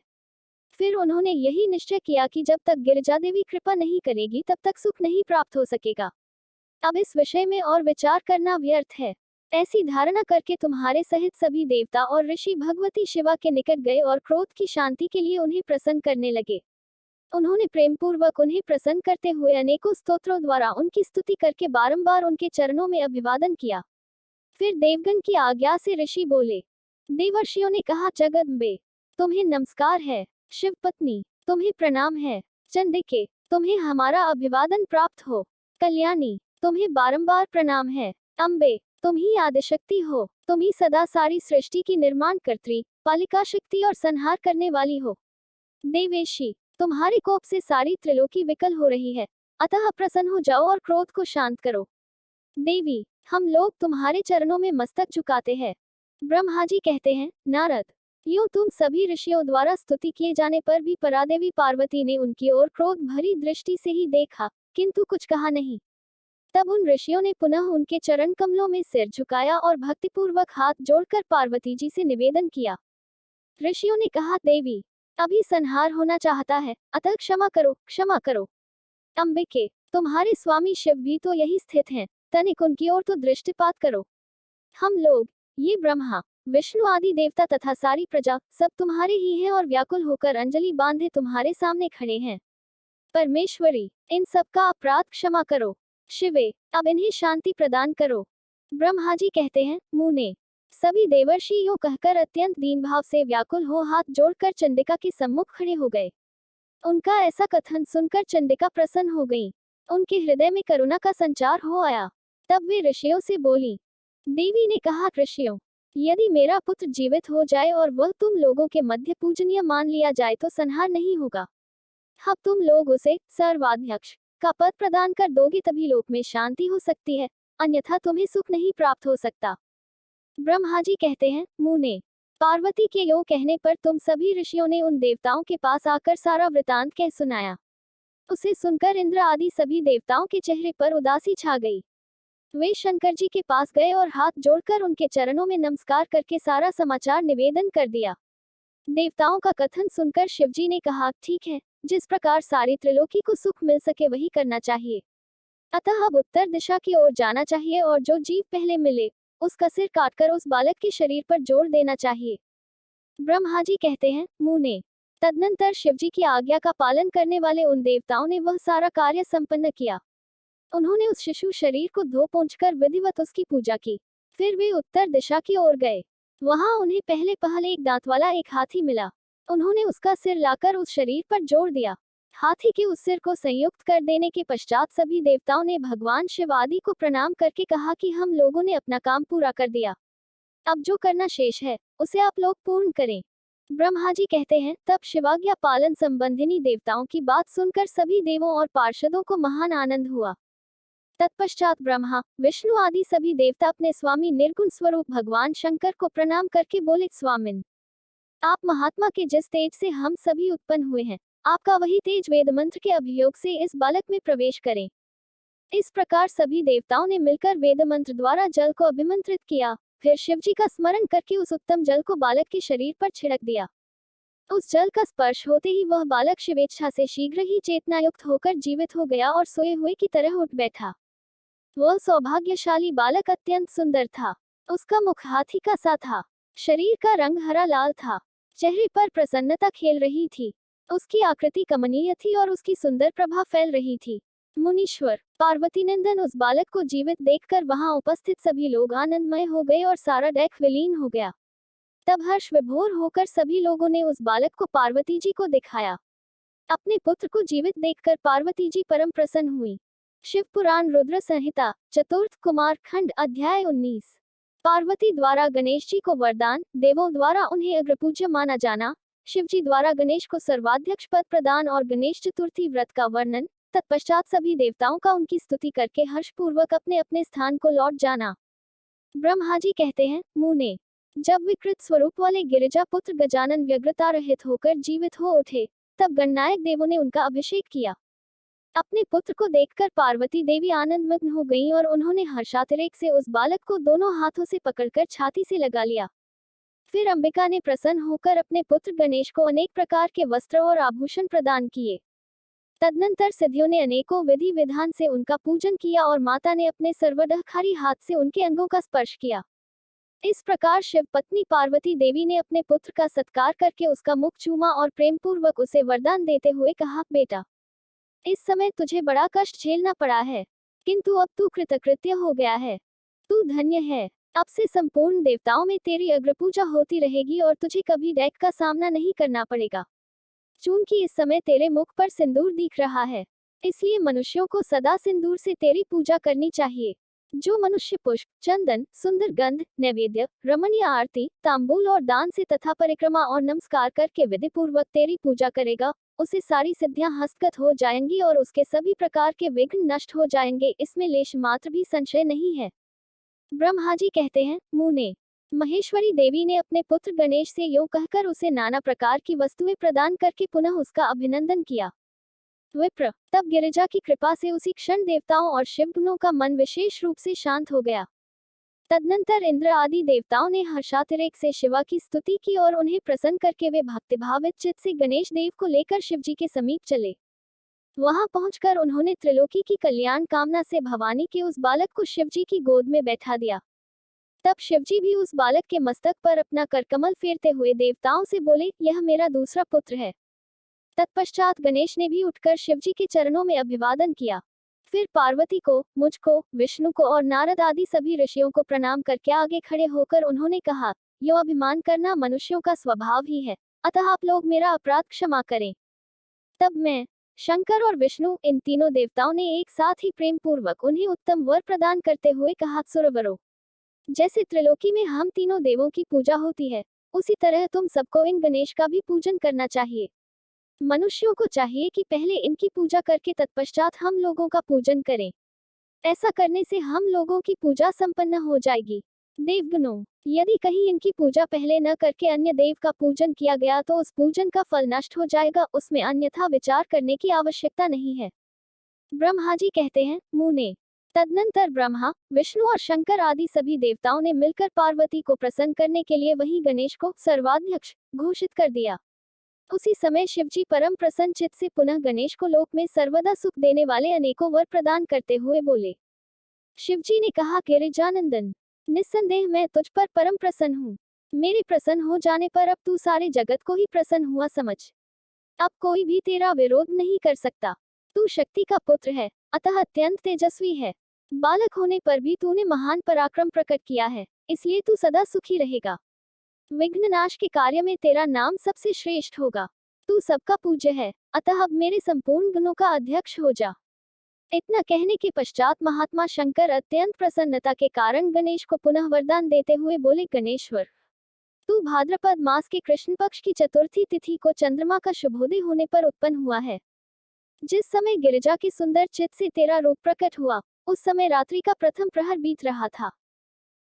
फिर उन्होंने यही निश्चय किया कि जब तक गिरिजा देवी कृपा नहीं करेगी तब तक सुख नहीं प्राप्त हो सकेगा। अब इस विषय में और विचार करना व्यर्थ है। ऐसी धारणा करके तुम्हारे सहित सभी देवता और ऋषि भगवती शिवा के निकट गए और क्रोध की शांति के लिए उन्हें प्रसन्न करने लगे। उन्होंने प्रेम पूर्वक उन्हें प्रसन्न करते हुए अनेकों स्तोत्रों द्वारा उनकी स्तुति करके बारंबार उनके चरणों में अभिवादन किया। फिर देवगण की आज्ञा से ऋषि बोले। देवर्षियों ने कहा, जगदम्बे, तुम्हें नमस्कार है। शिव पत्नी, तुम्हें प्रणाम है। चंडिके, तुम्हें हमारा अभिवादन प्राप्त हो। कल्याणी, तुम्हें बारंबार प्रणाम है। अम्बे, तुम ही आदिशक्ति हो। तुम ही सदा सारी सृष्टि की निर्माण कर्त्री, पालिका शक्ति और संहार करने वाली हो। देवेशी, तुम्हारे कोप से सारी त्रिलोकी विकल हो रही है, अतः प्रसन्न हो जाओ और क्रोध को शांत करो। देवी, हम लोग तुम्हारे चरणों में मस्तक झुकाते हैं। ब्रह्मा जी कहते हैं, नारद, यूं तुम सभी ऋषियों द्वारा स्तुति किए जाने पर भी परादेवी पार्वती ने उनकी ओर क्रोध भरी दृष्टि से ही देखा, किंतु कुछ कहा नहीं। तब उन ऋषियों ने पुनः उनके चरण कमलों में सिर झुकाया और भक्तिपूर्वक हाथ जोड़कर पार्वती जी से निवेदन किया। ऋषियों ने कहा, देवी, अभी संहार होना चाहता है, अतः क्षमा करो, क्षमा करो। अंबिके, तुम्हारे स्वामी शिव भी तो यही स्थित हैं, तनिक उनकी ओर तो दृष्टिपात करो। हम लोग, ये ब्रह्मा, विष्णु आदि देवता तथा सारी प्रजा, सब तुम्हारे ही हैं और व्याकुल होकर अंजलि बांधे तुम्हारे सामने खड़े हैं। परमेश्वरी, इन सब का अपराध क्षमा करो। शिवे, अब इन्हें शांति प्रदान करो। ब्रह्मा जी कहते हैं, मुने। सभी देवर्षि यूं कहकर अत्यंत दीन भाव से व्याकुल हो हाथ जोड़कर चंडिका के सम्मुख खड़े हो गए। उनका ऐसा कथन सुनकर चंडिका प्रसन्न हो गई। उनके हृदय में करुणा का संचार हो आया। तब वे ऋषियों से बोली। देवी ने कहा, ऋषियों, यदि मेरा पुत्र जीवित हो जाए और वह तुम लोगों के मध्य पूजनीय मान लिया जाए तो संहार नहीं होगा। अब तुम लोग उसे सर्वाध्यक्ष का पद प्रदान कर दोगे, तभी लोक में शांति हो सकती है, अन्यथा तुम्हें सुख नहीं प्राप्त हो सकता। ब्रह्मा जी कहते हैं, मुने, पार्वती के यों कहने पर तुम सभी ऋषियों ने उन देवताओं के पास आकर सारा वृतांत कह सुनाया। उसे सुनकर इंद्र आदि सभी देवताओं के चेहरे पर उदासी छा गई। वे शंकर जी के पास गए और हाथ जोड़कर उनके चरणों में नमस्कार करके सारा समाचार निवेदन कर दिया। देवताओं का कथन सुनकर शिवजी ने कहा, ठीक है, जिस प्रकार सारी त्रिलोकी को सुख मिल सके वही करना चाहिए। अतः अब उत्तर दिशा की ओर जाना चाहिए और जो जीव पहले मिले उसका सिर काटकर उस बालक के शरीर पर जोड़ देना चाहिए। ब्रह्मा जी कहते हैं, मुने। तदनंतर शिवजी की आज्ञा का पालन करने वाले उन देवताओं ने वह सारा कार्य संपन्न किया। उन्होंने उस शिशु शरीर को धो पोंछकर विधिवत उसकी पूजा की। फिर वे उत्तर दिशा की ओर गए। वहां उन्हें पहले एक दांत वाला एक हाथी मिला। उन्होंने उसका सिर लाकर उस शरीर पर जोड़ दिया। हाथी के उस सिर को संयुक्त कर देने के पश्चात सभी देवताओं ने भगवान शिव आदि को प्रणाम करके कहा कि हम लोगों ने अपना काम पूरा कर दिया। अब जो करना शेष है उसे आप लोग पूर्ण करें। ब्रह्मा जी कहते हैं, तब शिवाज्ञा पालन संबंधिनी देवताओं की बात सुनकर सभी देवों और पार्षदों को महान आनंद हुआ। तत्पश्चात ब्रह्मा, विष्णु आदि सभी देवता अपने स्वामी निर्गुण स्वरूप भगवान शंकर को प्रणाम करके बोले, स्वामिन, आप महात्मा के जिस तेज से हम सभी उत्पन्न हुए हैं, आपका वही तेज वेद मंत्र के अभियोग से इस बालक में प्रवेश करें। इस प्रकार सभी देवताओं ने मिलकर वेद मंत्र द्वारा जल को अभिमंत्रित किया। फिर शिवजी का स्मरण करके उस उत्तम जल को बालक के शरीर पर छिड़क दिया। उस जल का स्पर्श होते ही वह बालक शिवेच्छा से शीघ्र ही चेतनायुक्त होकर जीवित हो गया और सोए हुए की तरह उठ बैठा। वह सौभाग्यशाली बालक अत्यंत सुंदर था। उसका मुख हाथी का सा था। शरीर का रंग हरा लाल था। चेहरे पर प्रसन्नता खेल रही थी। उसकी आकृति कमनीय थी और उसकी सुंदर प्रभा फैल रही थी। मुनीश्वर, पार्वती नंदन उस बालक को जीवित देखकर वहां उपस्थित सभी लोग आनंदमय हो गए और सारा दैख विलीन हो गया। तब हर्ष विभोर होकर सभी लोगों ने उस बालक को पार्वती जी को दिखाया। अपने पुत्र को जीवित देखकर पार्वती जी परम प्रसन्न हुई। शिव पुराण रुद्र संहिता चतुर्थ कुमार खंड अध्याय 19। पार्वती द्वारा गणेश जी को वरदान, देवों द्वारा उन्हें अग्रपूज्य माना जाना, शिवजी द्वारा गणेश को सर्वाध्यक्ष पद प्रदान और गणेश चतुर्थी व्रत का वर्णन। तत्पश्चात सभी देवताओं का उनकी स्तुति करके हर्षपूर्वक अपने अपने स्थान को लौट जाना। ब्रह्मा जी कहते हैं, मुने, जब विकृत स्वरूप वाले गिरिजा पुत्र गजानन व्यग्रता रहित होकर जीवित हो उठे, तब गणनायक देवों ने उनका अभिषेक किया। अपने पुत्र को देखकर पार्वती देवी आनंदमग्न हो गईं और उन्होंने हर्षातिरेक से उस बालक को दोनों हाथों से पकड़कर छाती से लगा लिया। फिर अंबिका ने प्रसन्न होकर अपने पुत्र गणेश को अनेक प्रकार के वस्त्र और आभूषण प्रदान किए। तदनंतर सिद्धियों ने अनेकों विधि विधान से उनका पूजन किया और माता ने अपने सर्वदहखारी हाथ से उनके अंगों का स्पर्श किया। इस प्रकार शिव पत्नी पार्वती देवी ने अपने पुत्र का सत्कार करके उसका मुख चूमा और प्रेम पूर्वक उसे वरदान देते हुए कहा, बेटा, इस समय तुझे बड़ा कष्ट झेलना पड़ा है, किंतु अब तू कृतकृत्य हो गया है। तू धन्य है। अब से संपूर्ण देवताओं में तेरी अग्रपूजा होती रहेगी और तुझे कभी दैत्य का सामना नहीं करना पड़ेगा। चूंकि इस समय तेरे मुख पर सिंदूर दिख रहा है, इसलिए मनुष्यों को सदा सिंदूर से तेरी पूजा करनी चाहिए। जो मनुष्य पुष्प, चंदन, सुंदर गंध, नैवेद्य, रमणीय आरती, तांबूल और दान से तथा परिक्रमा और नमस्कार करके विधि पूर्वक तेरी पूजा करेगा, उसे सारी सिद्धियां हस्तगत हो जाएंगी और उसके सभी प्रकार के विघ्न नष्ट हो जाएंगे, इसमें लेश मात्र भी संशय नहीं है। ब्रह्मा जी कहते हैं, मुने, महेश्वरी देवी ने अपने पुत्र गणेश से यूं कहकर उसे नाना प्रकार की वस्तुएं प्रदान करके पुनः उसका अभिनंदन किया। विप्र, तब गिरिजा की कृपा से उसी क्षण देवताओं और शिवगुणों का मन विशेष रूप से शांत हो गया। तदनंतर इंद्र आदि देवताओं ने हर्षातिरेक से शिवा की स्तुति की और उन्हें प्रसन्न करके वे भक्तिभावित चित्त से गणेश देव को लेकर शिवजी के समीप चले। वहां पहुंचकर उन्होंने त्रिलोकी की कल्याण कामना से भवानी के उस बालक को शिवजी की गोद में बैठा दिया। तब शिवजी भी उस बालक के मस्तक पर अपना करकमल फेरते हुए देवताओं से बोले, यह मेरा दूसरा पुत्र है। तत्पश्चात गणेश ने भी उठकर शिवजी के चरणों में अभिवादन किया। फिर पार्वती को, मुझको, विष्णु को और नारद आदि सभी ऋषियों को प्रणाम करके आगे खड़े होकर उन्होंने कहा, यो अभिमान करना मनुष्यों का स्वभाव ही है, अतः आप लोग मेरा अपराध क्षमा करें। तब मैं, शंकर और विष्णु, इन तीनों देवताओं ने एक साथ ही प्रेम पूर्वक उन्हें उत्तम वर प्रदान करते हुए कहा, सुरवरों, जैसे त्रिलोकी में हम तीनों देवों की पूजा होती है, उसी तरह तुम सबको इन गणेश का भी पूजन करना चाहिए। मनुष्यों को चाहिए कि पहले इनकी पूजा करके तत्पश्चात हम लोगों का पूजन करें। ऐसा करने से हम लोगों की पूजा संपन्न हो जाएगी। देवगणों, यदि कहीं इनकी पूजा पहले न करके अन्य देव का पूजन किया गया तो उस पूजन का फल नष्ट हो जाएगा, उसमें अन्यथा विचार करने की आवश्यकता नहीं है। ब्रह्मा जी कहते हैं, मुने। तदनंतर ब्रह्मा, विष्णु और शंकर आदि सभी देवताओं ने मिलकर पार्वती को प्रसन्न करने के लिए वही गणेश को सर्वाध्यक्ष घोषित कर दिया। उसी समय शिवजी परम प्रसन्न चित्त से पुनः गणेश को लोक में सर्वदा सुख देने वाले अनेकों वर प्रदान करते हुए बोले। शिवजी ने कहा, गिरिजानंदन, निस्संदेह मैं तुझ पर परम प्रसन्न हूँ। मेरे प्रसन्न हो जाने पर अब तू सारे जगत को ही प्रसन्न हुआ समझ। अब कोई भी तेरा विरोध नहीं कर सकता। तू शक्ति का पुत्र है, अतः अत्यंत तेजस्वी है। बालक होने पर भी तूने महान पराक्रम प्रकट किया है, इसलिए तू सदा सुखी रहेगा। विघ्ननाश के कार्य में तेरा नाम सबसे श्रेष्ठ होगा। तू सबका पूज्य है, अतः अब मेरे संपूर्ण गुणों का अध्यक्ष हो जा। इतना कहने के पश्चात महात्मा शंकर अत्यंत प्रसन्नता के कारण गणेश को पुनः वरदान देते हुए बोले, गणेश्वर, तू भाद्रपद मास के कृष्ण पक्ष की चतुर्थी तिथि को चंद्रमा का शुभोदय होने पर उत्पन्न हुआ है। जिस समय गिरिजा के सुंदर चित्त से तेरा रूप प्रकट हुआ, उस समय रात्रि का प्रथम प्रहर बीत रहा था।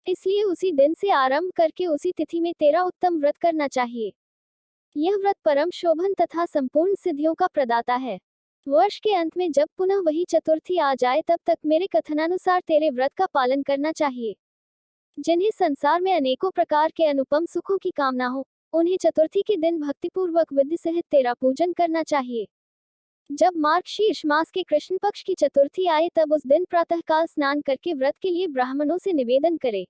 इसलिए उसी दिन से आरंभ करके उसी तिथि में तेरा उत्तम व्रत करना चाहिए। यह व्रत परम शोभन तथा संपूर्ण सिद्धियों का प्रदाता है। वर्ष के अंत में जब पुनः वही चतुर्थी आ जाए तब तक मेरे कथनानुसार तेरे व्रत का पालन करना चाहिए। जिन्हें संसार में अनेकों प्रकार के अनुपम सुखों की कामना हो, उन्हें चतुर्थी के दिन भक्तिपूर्वक विधि सहित तेरा पूजन करना चाहिए। जब मार्गशीर्ष मास के कृष्ण पक्ष की चतुर्थी आए तब उस दिन प्रातःकाल स्नान करके व्रत के लिए ब्राह्मणों से निवेदन करे।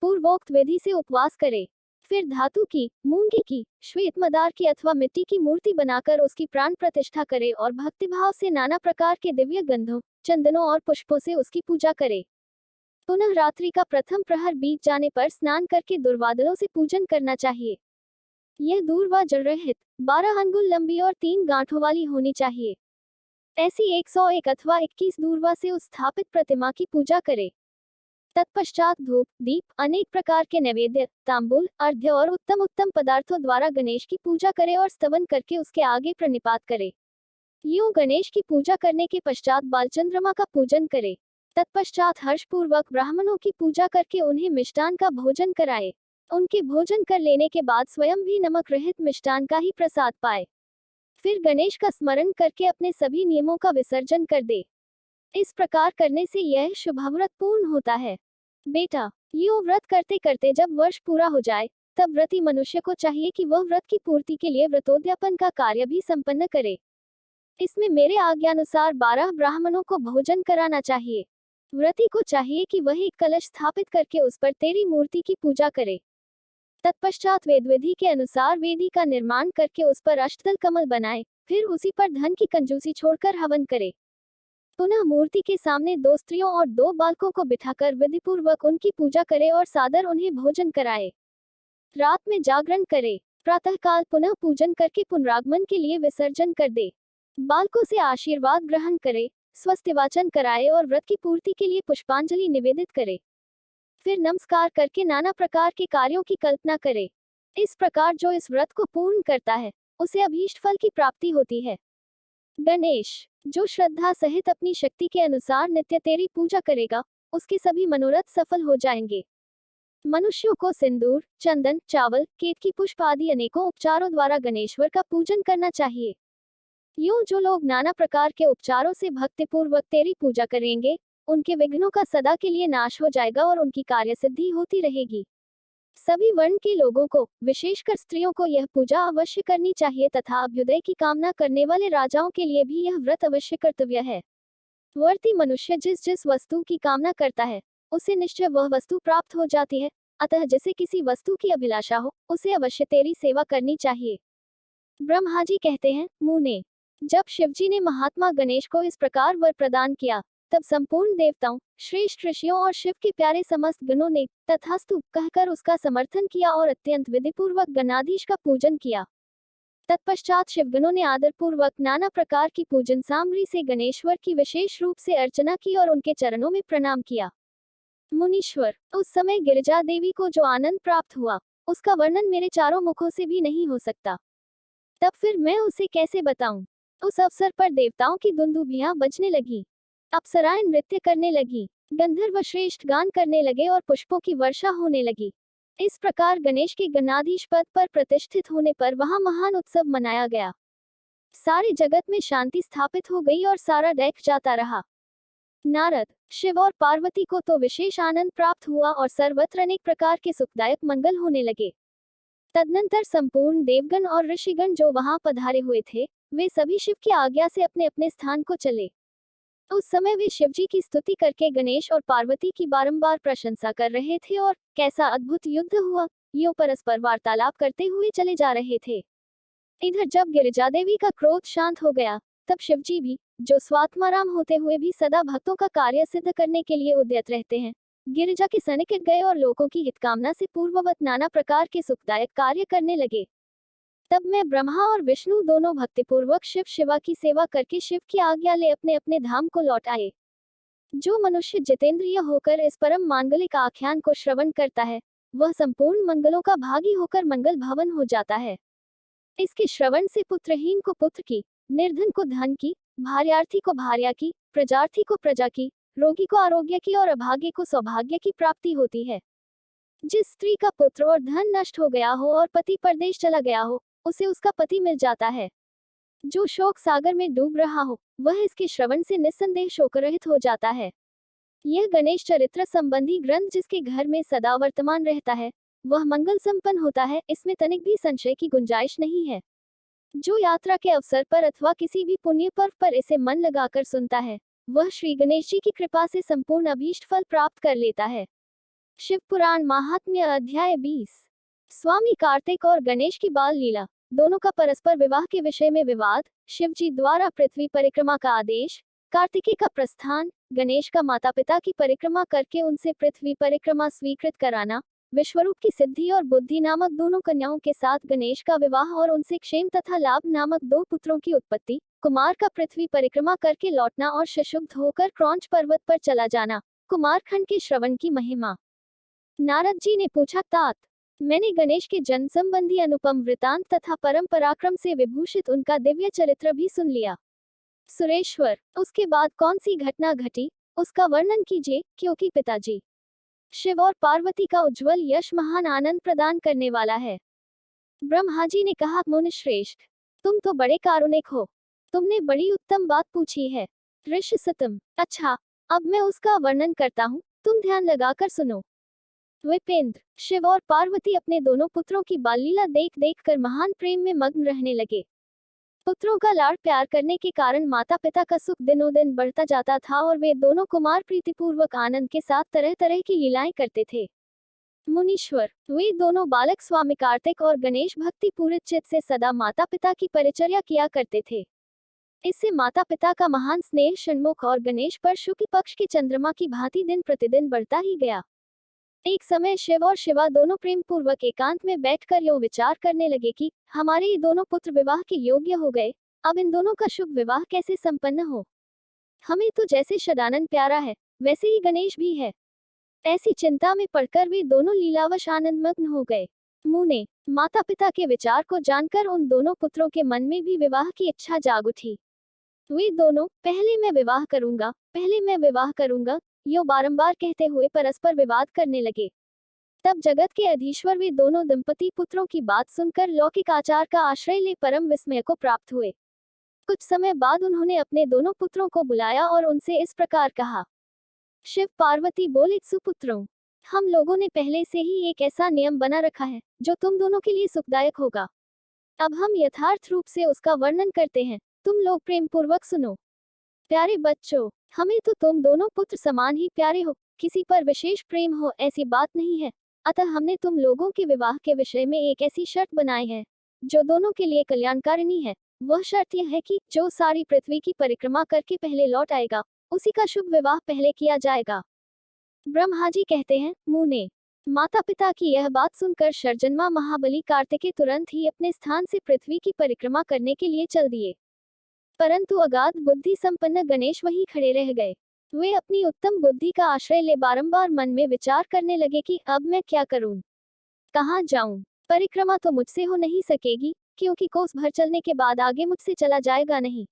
पूर्वोक्त विधि से उपवास करे। फिर धातु की, मूंगे की, श्वेत मदार की अथवा मिट्टी की मूर्ति बनाकर उसकी प्राण प्रतिष्ठा करे और भक्तिभाव से नाना प्रकार के दिव्य गंधों, चंदनों और पुष्पों से उसकी पूजा करे। पुनः रात्रि का प्रथम प्रहर बीत जाने पर स्नान करके दुर्वादलों से पूजन करना चाहिए। यह दूर्वा जड़ रहित, 12 अंगुल लंबी और 3 गांठों वाली होनी चाहिए। ऐसी 101 अथवा 21 दूर्वा से उस स्थापित प्रतिमा की पूजा करे। तत्पश्चात धूप, दीप, अनेक प्रकार के नैवेद्य, तांबूल, अर्घ्य और उत्तम उत्तम पदार्थों द्वारा गणेश की पूजा करे और स्तवन करके उसके आगे प्रणिपात करे। यूं गणेश की पूजा करने के पश्चात बालचंद्रमा का पूजन करे। तत्पश्चात हर्षपूर्वक ब्राह्मणों की पूजा करके उन्हें मिष्टान का भोजन कराए। उनके भोजन कर लेने के बाद स्वयं भी नमक रहित मिष्टान का ही प्रसाद पाए। फिर गणेश का स्मरण करके अपने सभी नियमों का विसर्जन कर दे। इस प्रकार करने से यह शुभ व्रत पूर्ण होता है। बेटा, यूं व्रत करते करते जब वर्ष पूरा हो जाए, तब व्रती मनुष्य को चाहिए कि वह व्रत की पूर्ति के लिए व्रतोद्यापन का कार्य भी संपन्न करे। इसमें मेरे आज्ञानुसार 12 ब्राह्मणों को भोजन कराना चाहिए। व्रती को चाहिए कि वह एक कलश स्थापित करके उस पर तेरी मूर्ति की पूजा करे। तत्पश्चात वेद विधि के अनुसार वेदी का निर्माण करके उस पर अष्टदल कमल बनाए, फिर उसी पर धन की कंजूसी छोड़कर हवन करे। पुनः मूर्ति के सामने 2 स्त्रियों और 2 बालकों को बिठाकर विधिपूर्वक उनकी पूजा करे और सादर उन्हें भोजन कराए। रात में जागरण करे। प्रातःकाल पुनः पूजन करके पुनरागमन के लिए विसर्जन कर दे। बालकों से आशीर्वाद ग्रहण करे, स्वस्ति वाचन कराए और व्रत की पूर्ति के लिए पुष्पांजलि निवेदित करे। फिर नमस्कार करके नाना प्रकार के कार्यों की कल्पना करे। इस प्रकार जो इस व्रत को पूर्ण करता है, उसे अभीष्ट फल की प्राप्ति होती है। गणेश, जो श्रद्धा सहित अपनी शक्ति के अनुसार नित्य तेरी पूजा करेगा, उसके सभी मनोरथ सफल हो जाएंगे। मनुष्यों को सिंदूर, चंदन, चावल, केतकी पुष्प आदि अनेकों उपचारों द्वारा गणेश्वर का पूजन करना चाहिए। यूं जो लोग नाना प्रकार के उपचारों से भक्तिपूर्वक तेरी पूजा करेंगे, उनके विघ्नों का सदा के लिए नाश हो जाएगा और उनकी कार्य सिद्धि होती रहेगी। सभी वर्ण के लोगों को, विशेषकर स्त्रियों को यह पूजा अवश्य करनी चाहिए तथा अभ्युदय की कामना करने वाले राजाओं के लिए भी यह व्रत अवश्य कर्तव्य है। वर्ती मनुष्य जिस जिस वस्तु की कामना करता है, उसे निश्चय वह वस्तु प्राप्त हो जाती है। अतः जिसे किसी वस्तु की अभिलाषा हो, उसे अवश्य तेरी सेवा करनी चाहिए। ब्रह्मा जी कहते हैं, मुने, जब शिवजी ने महात्मा गणेश को इस प्रकार वर प्रदान किया, तब संपूर्ण देवताओं, श्रेष्ठ ऋषियों और शिव के प्यारे समस्त गणों ने तथास्तु कहकर उसका समर्थन किया और अत्यंत विधिपूर्वक गणाधीश का पूजन किया। तत्पश्चात शिवगणों ने आदरपूर्वक नाना प्रकार की पूजन सामग्री से गणेश्वर की विशेष रूप से अर्चना की और उनके चरणों में प्रणाम किया। मुनीश्वर, उस समय गिरिजा देवी को जो आनंद प्राप्त हुआ, उसका वर्णन मेरे चारों मुखों से भी नहीं हो सकता। तब फिर मैं उसे कैसे बताऊं? उस अवसर पर देवताओं की दुंदुभियां बजने लगी, अप्सराएं नृत्य करने लगी, गंधर्व श्रेष्ठ गान करने लगे और पुष्पों की वर्षा होने लगी। इस प्रकार गणेश के गणाधीश पद पर प्रतिष्ठित होने पर वहां महान उत्सव मनाया गया। सारे जगत में शांति स्थापित हो गई और सारा दैख जाता रहा। नारद, शिव और पार्वती को तो विशेष आनंद प्राप्त हुआ और सर्वत्र अनेक प्रकार के सुखदायक मंगल होने लगे। तदनंतर संपूर्ण देवगण और ऋषिगण जो वहां पधारे हुए थे, वे सभी शिव की आज्ञा से अपने अपने स्थान को चले। उस समय वे शिवजी की स्तुति करके गणेश और पार्वती की बारंबार प्रशंसा कर रहे थे और कैसा अद्भुत युद्ध हुआ, यूं परस्पर वार्तालाप करते हुए चले जा रहे थे। इधर जब गिरिजा देवी का क्रोध शांत हो गया, तब शिवजी भी, जो स्वात्माराम होते हुए भी सदा भक्तों का कार्य सिद्ध करने के लिए उद्यत रहते हैं, गिरिजा के सनिकट गए और लोगों की हितकामना से पूर्ववत नाना प्रकार के सुखदायक कार्य करने लगे। तब मैं ब्रह्मा और विष्णु दोनों भक्तिपूर्वक शिव शिवा की सेवा करके शिव की आज्ञा ले अपने अपने धाम को लौट आए। जो मनुष्य जितेंद्रिय होकर इस परम मांगलिक आख्यान को श्रवण करता है, वह संपूर्ण मंगलों का भागी होकर मंगल भवन हो जाता है। इसके श्रवण से पुत्रहीन को पुत्र की, निर्धन को धन की, भार्यार्थी को भार्या की, प्रजार्थी को प्रजा की, रोगी को आरोग्य की और अभागे को सौभाग्य की प्राप्ति होती है। जिस स्त्री का पुत्र और धन नष्ट हो गया हो और पति परदेश चला गया हो, उसे उसका पति मिल जाता है। जो शोक सागर में डूब रहा हो, वह इसके श्रवण से निस्संदेह शोकरहित हो जाता है। यह गणेश चरित्र संबंधी ग्रंथ जिसके घर में सदा वर्तमान रहता है, वह मंगल संपन्न होता है, इसमें तनिक भी संशय की गुंजाइश नहीं है। जो यात्रा के अवसर पर अथवा किसी भी पुण्य पर्व पर इसे मन लगाकर सुनता है, वह श्री गणेश जी की कृपा से संपूर्ण अभीष्ट फल प्राप्त कर लेता है। शिव पुराण महात्म्य अध्याय 20। स्वामी कार्तिक और गणेश की बाल लीला, दोनों का परस्पर विवाह के विषय में विवाद, शिवजी द्वारा पृथ्वी परिक्रमा का आदेश, कार्तिकेय का प्रस्थान, गणेश का माता पिता की परिक्रमा करके उनसे पृथ्वी परिक्रमा स्वीकृत कराना, विश्वरूप की सिद्धि और बुद्धि नामक दोनों कन्याओं के साथ गणेश का विवाह और उनसे क्षेम तथा लाभ नामक 2 पुत्रों की उत्पत्ति, कुमार का पृथ्वी परिक्रमा करके लौटना और शिशुब्ध होकर क्रौंच पर्वत पर चला जाना, कुमारखंड के श्रवण की महिमा। नारद जी ने पूछा, तात, मैंने गणेश के जन्म संबंधी अनुपम वृतांत तथा परम पराक्रम से विभूषित उनका दिव्य चरित्र भी सुन लिया। सुरेश्वर, उसके बाद कौन सी घटना घटी, उसका वर्णन कीजिए, क्योंकि पिताजी शिव और पार्वती का उज्जवल यश महान आनंद प्रदान करने वाला है। ब्रह्मा जी ने कहा, मुनिश्रेष्ठ, तुम तो बड़े कारुणिक हो, तुमने बड़ी उत्तम बात पूछी है। ऋषिसतम, अच्छा, अब मैं उसका वर्णन करता हूँ, तुम ध्यान लगाकर सुनो। विपेंद्र, शिव और पार्वती अपने दोनों पुत्रों की बाल लीला देख देख कर महान प्रेम में मग्न रहने लगे। पुत्रों का लाड़ प्यार करने के कारण माता पिता का सुख दिनों दिन बढ़ता जाता था और वे दोनों कुमार प्रीतिपूर्वक आनंद के साथ तरह तरह की लीलाएं करते थे। मुनीश्वर, वे दोनों बालक स्वामी कार्तिक और गणेश भक्ति पूरित चित्त से सदा माता पिता की परिचर्या किया करते थे। इससे माता पिता का महान स्नेह षण्मुख और गणेश पर शुक्ल पक्ष के चंद्रमा की भांति दिन प्रतिदिन बढ़ता ही गया। एक समय शिव और शिवा दोनों प्रेम पूर्वक एकांत में बैठकर यूं विचार करने लगे कि हमारे ये दोनों पुत्र विवाह के योग्य हो गए, अब इन दोनों का शुभ विवाह कैसे संपन्न हो। हमें तो जैसे सदानंद प्यारा है, वैसे ही गणेश भी है। ऐसी चिंता में पड़कर वे दोनों लीलावश आनंदमग्न हो गए। मुने, माता पिता के विचार को जानकर उन दोनों पुत्रों के मन में भी विवाह की इच्छा जाग उठी। वे दोनों पहले मैं विवाह करूंगा, पहले मैं विवाह करूंगा, यो बारंबार कहते हुए परस्पर विवाद करने लगे। तब जगत के अधीश्वर वे दोनों दंपति पुत्रों की बात सुनकर लौकिक आचार का आश्रय ले परम विस्मय को प्राप्त हुए। कुछ समय बाद उन्होंने अपने दोनों पुत्रों को बुलाया और उनसे इस प्रकार कहा, शिव पार्वती बोले, सुपुत्रों, हम लोगों ने पहले से ही एक ऐसा नियम बना रखा है जो तुम दोनों के लिए सुखदायक होगा। अब हम यथार्थ रूप से उसका वर्णन करते हैं, तुम लोग प्रेम पूर्वक सुनो। प्यारे बच्चों, हमें तो तुम दोनों पुत्र समान ही प्यारे हो, किसी पर विशेष प्रेम हो ऐसी बात नहीं है। अतः हमने तुम लोगों के विवाह के विषय में एक ऐसी शर्त बनाई है जो दोनों के लिए कल्याणकारिणी है। वह शर्त यह है कि जो सारी पृथ्वी की परिक्रमा करके पहले लौट आएगा, उसी का शुभ विवाह पहले किया जाएगा। ब्रह्मा जी कहते हैं, मुने, माता पिता की यह बात सुनकर शरजन्मा महाबली कार्तिकेय तुरंत ही अपने स्थान से पृथ्वी की परिक्रमा करने के लिए चल दिए। परंतु अगाध बुद्धि संपन्न गणेश वहीं खड़े रह गए। वे अपनी उत्तम बुद्धि का आश्रय ले बारंबार मन में विचार करने लगे कि अब मैं क्या करूं, कहाँ जाऊं। परिक्रमा तो मुझसे हो नहीं सकेगी, क्योंकि कोस भर चलने के बाद आगे मुझसे चला जाएगा नहीं।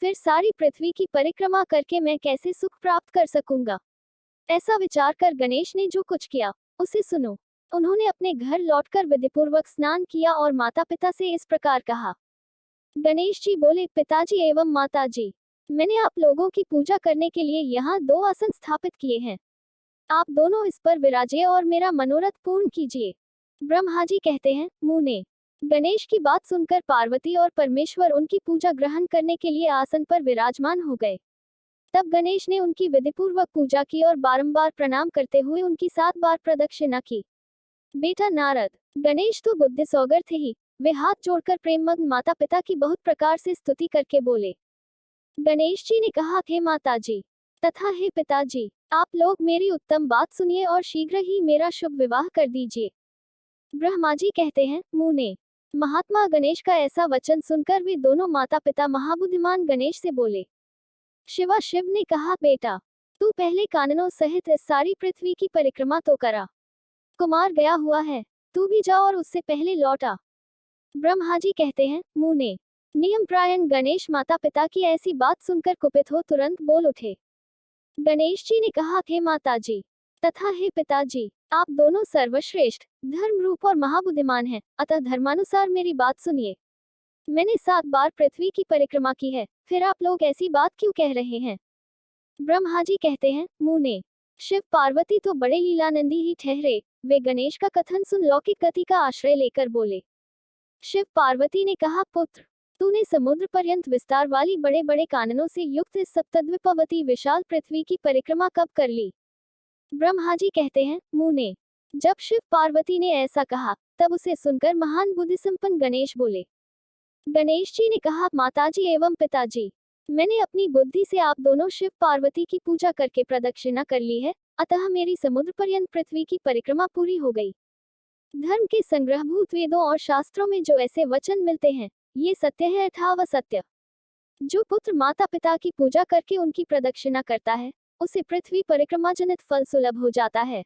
फिर सारी पृथ्वी की परिक्रमा करके मैं कैसे सुख प्राप्त कर सकूंगा। ऐसा विचार कर गणेश ने जो कुछ किया उसे सुनो। उन्होंने अपने घर लौटकर विधिपूर्वक स्नान किया और माता पिता से इस प्रकार कहा। गणेश जी बोले, पिताजी एवं माताजी, मैंने आप लोगों की पूजा करने के लिए यहाँ 2 आसन स्थापित किए हैं। आप दोनों इस पर विराजिए और मेरा मनोरथ पूर्ण कीजिए। ब्रह्मा जी कहते हैं, मुने, गणेश की बात सुनकर पार्वती और परमेश्वर उनकी पूजा ग्रहण करने के लिए आसन पर विराजमान हो गए। तब गणेश ने उनकी विधिपूर्वक पूजा की और बारंबार प्रणाम करते हुए उनकी 7 बार प्रदक्षिणा की। बेटा नारद, गणेश तो बुद्धि सौगर थे ही, वे हाथ जोड़कर प्रेममग्न माता पिता की बहुत प्रकार से स्तुति करके बोले। गणेश जी ने कहा, हे माताजी तथा हे पिताजी, आप लोग मेरी उत्तम बात सुनिए और शीघ्र ही मेरा शुभ विवाह कर दीजिए। ब्रह्मा जी कहते हैं, मुने, महात्मा गणेश का ऐसा वचन सुनकर वे दोनों माता पिता महाबुद्धिमान गणेश से बोले। शिवा शिव ने कहा, बेटा, तू पहले काननों सहित इस सारी पृथ्वी की परिक्रमा तो करा। कुमार गया हुआ है, तू भी जा और उससे पहले लौटा। ब्रह्मा जी कहते हैं, मुने, नियम प्रायण गणेश माता पिता की ऐसी बात सुनकर कुपित हो तुरंत बोल उठे। गणेश जी ने कहा, हे माताजी तथा हे पिताजी, आप दोनों सर्वश्रेष्ठ, धर्म रूप और महाबुद्धिमान हैं, अतः धर्मानुसार मेरी बात सुनिए। मैंने 7 बार पृथ्वी की परिक्रमा की है, फिर आप लोग ऐसी बात क्यों कह रहे हैं। ब्रह्मा जी कहते हैं, मुने, शिव पार्वती तो बड़े लीलानंदी ही ठहरे। वे गणेश का कथन सुन लौकिक गति का आश्रय लेकर बोले। शिव पार्वती ने कहा, पुत्र, तूने समुद्र पर्यंत विस्तार वाली बड़े बड़े काननों से युक्त इस सप्तद्वीपवती विशाल पृथ्वी की परिक्रमा कब कर ली। ब्रह्मा जी कहते हैं, मुने, जब शिव पार्वती ने ऐसा कहा तब उसे सुनकर महान बुद्धि संपन्न गणेश बोले। गणेश जी ने कहा, माताजी एवं पिताजी, मैंने अपनी बुद्धि से आप दोनों शिव पार्वती की पूजा करके प्रदक्षिणा कर ली है, अतः मेरी समुद्र पर्यंत पृथ्वी की परिक्रमा पूरी हो गई। धर्म के संग्रहभूत वेदों और शास्त्रों में जो ऐसे वचन मिलते हैं, ये सत्य है अथवा सत्य। जो पुत्र माता पिता की पूजा करके उनकी प्रदक्षिणा करता है, उसे पृथ्वी परिक्रमा जनित फल सुलभ हो जाता है।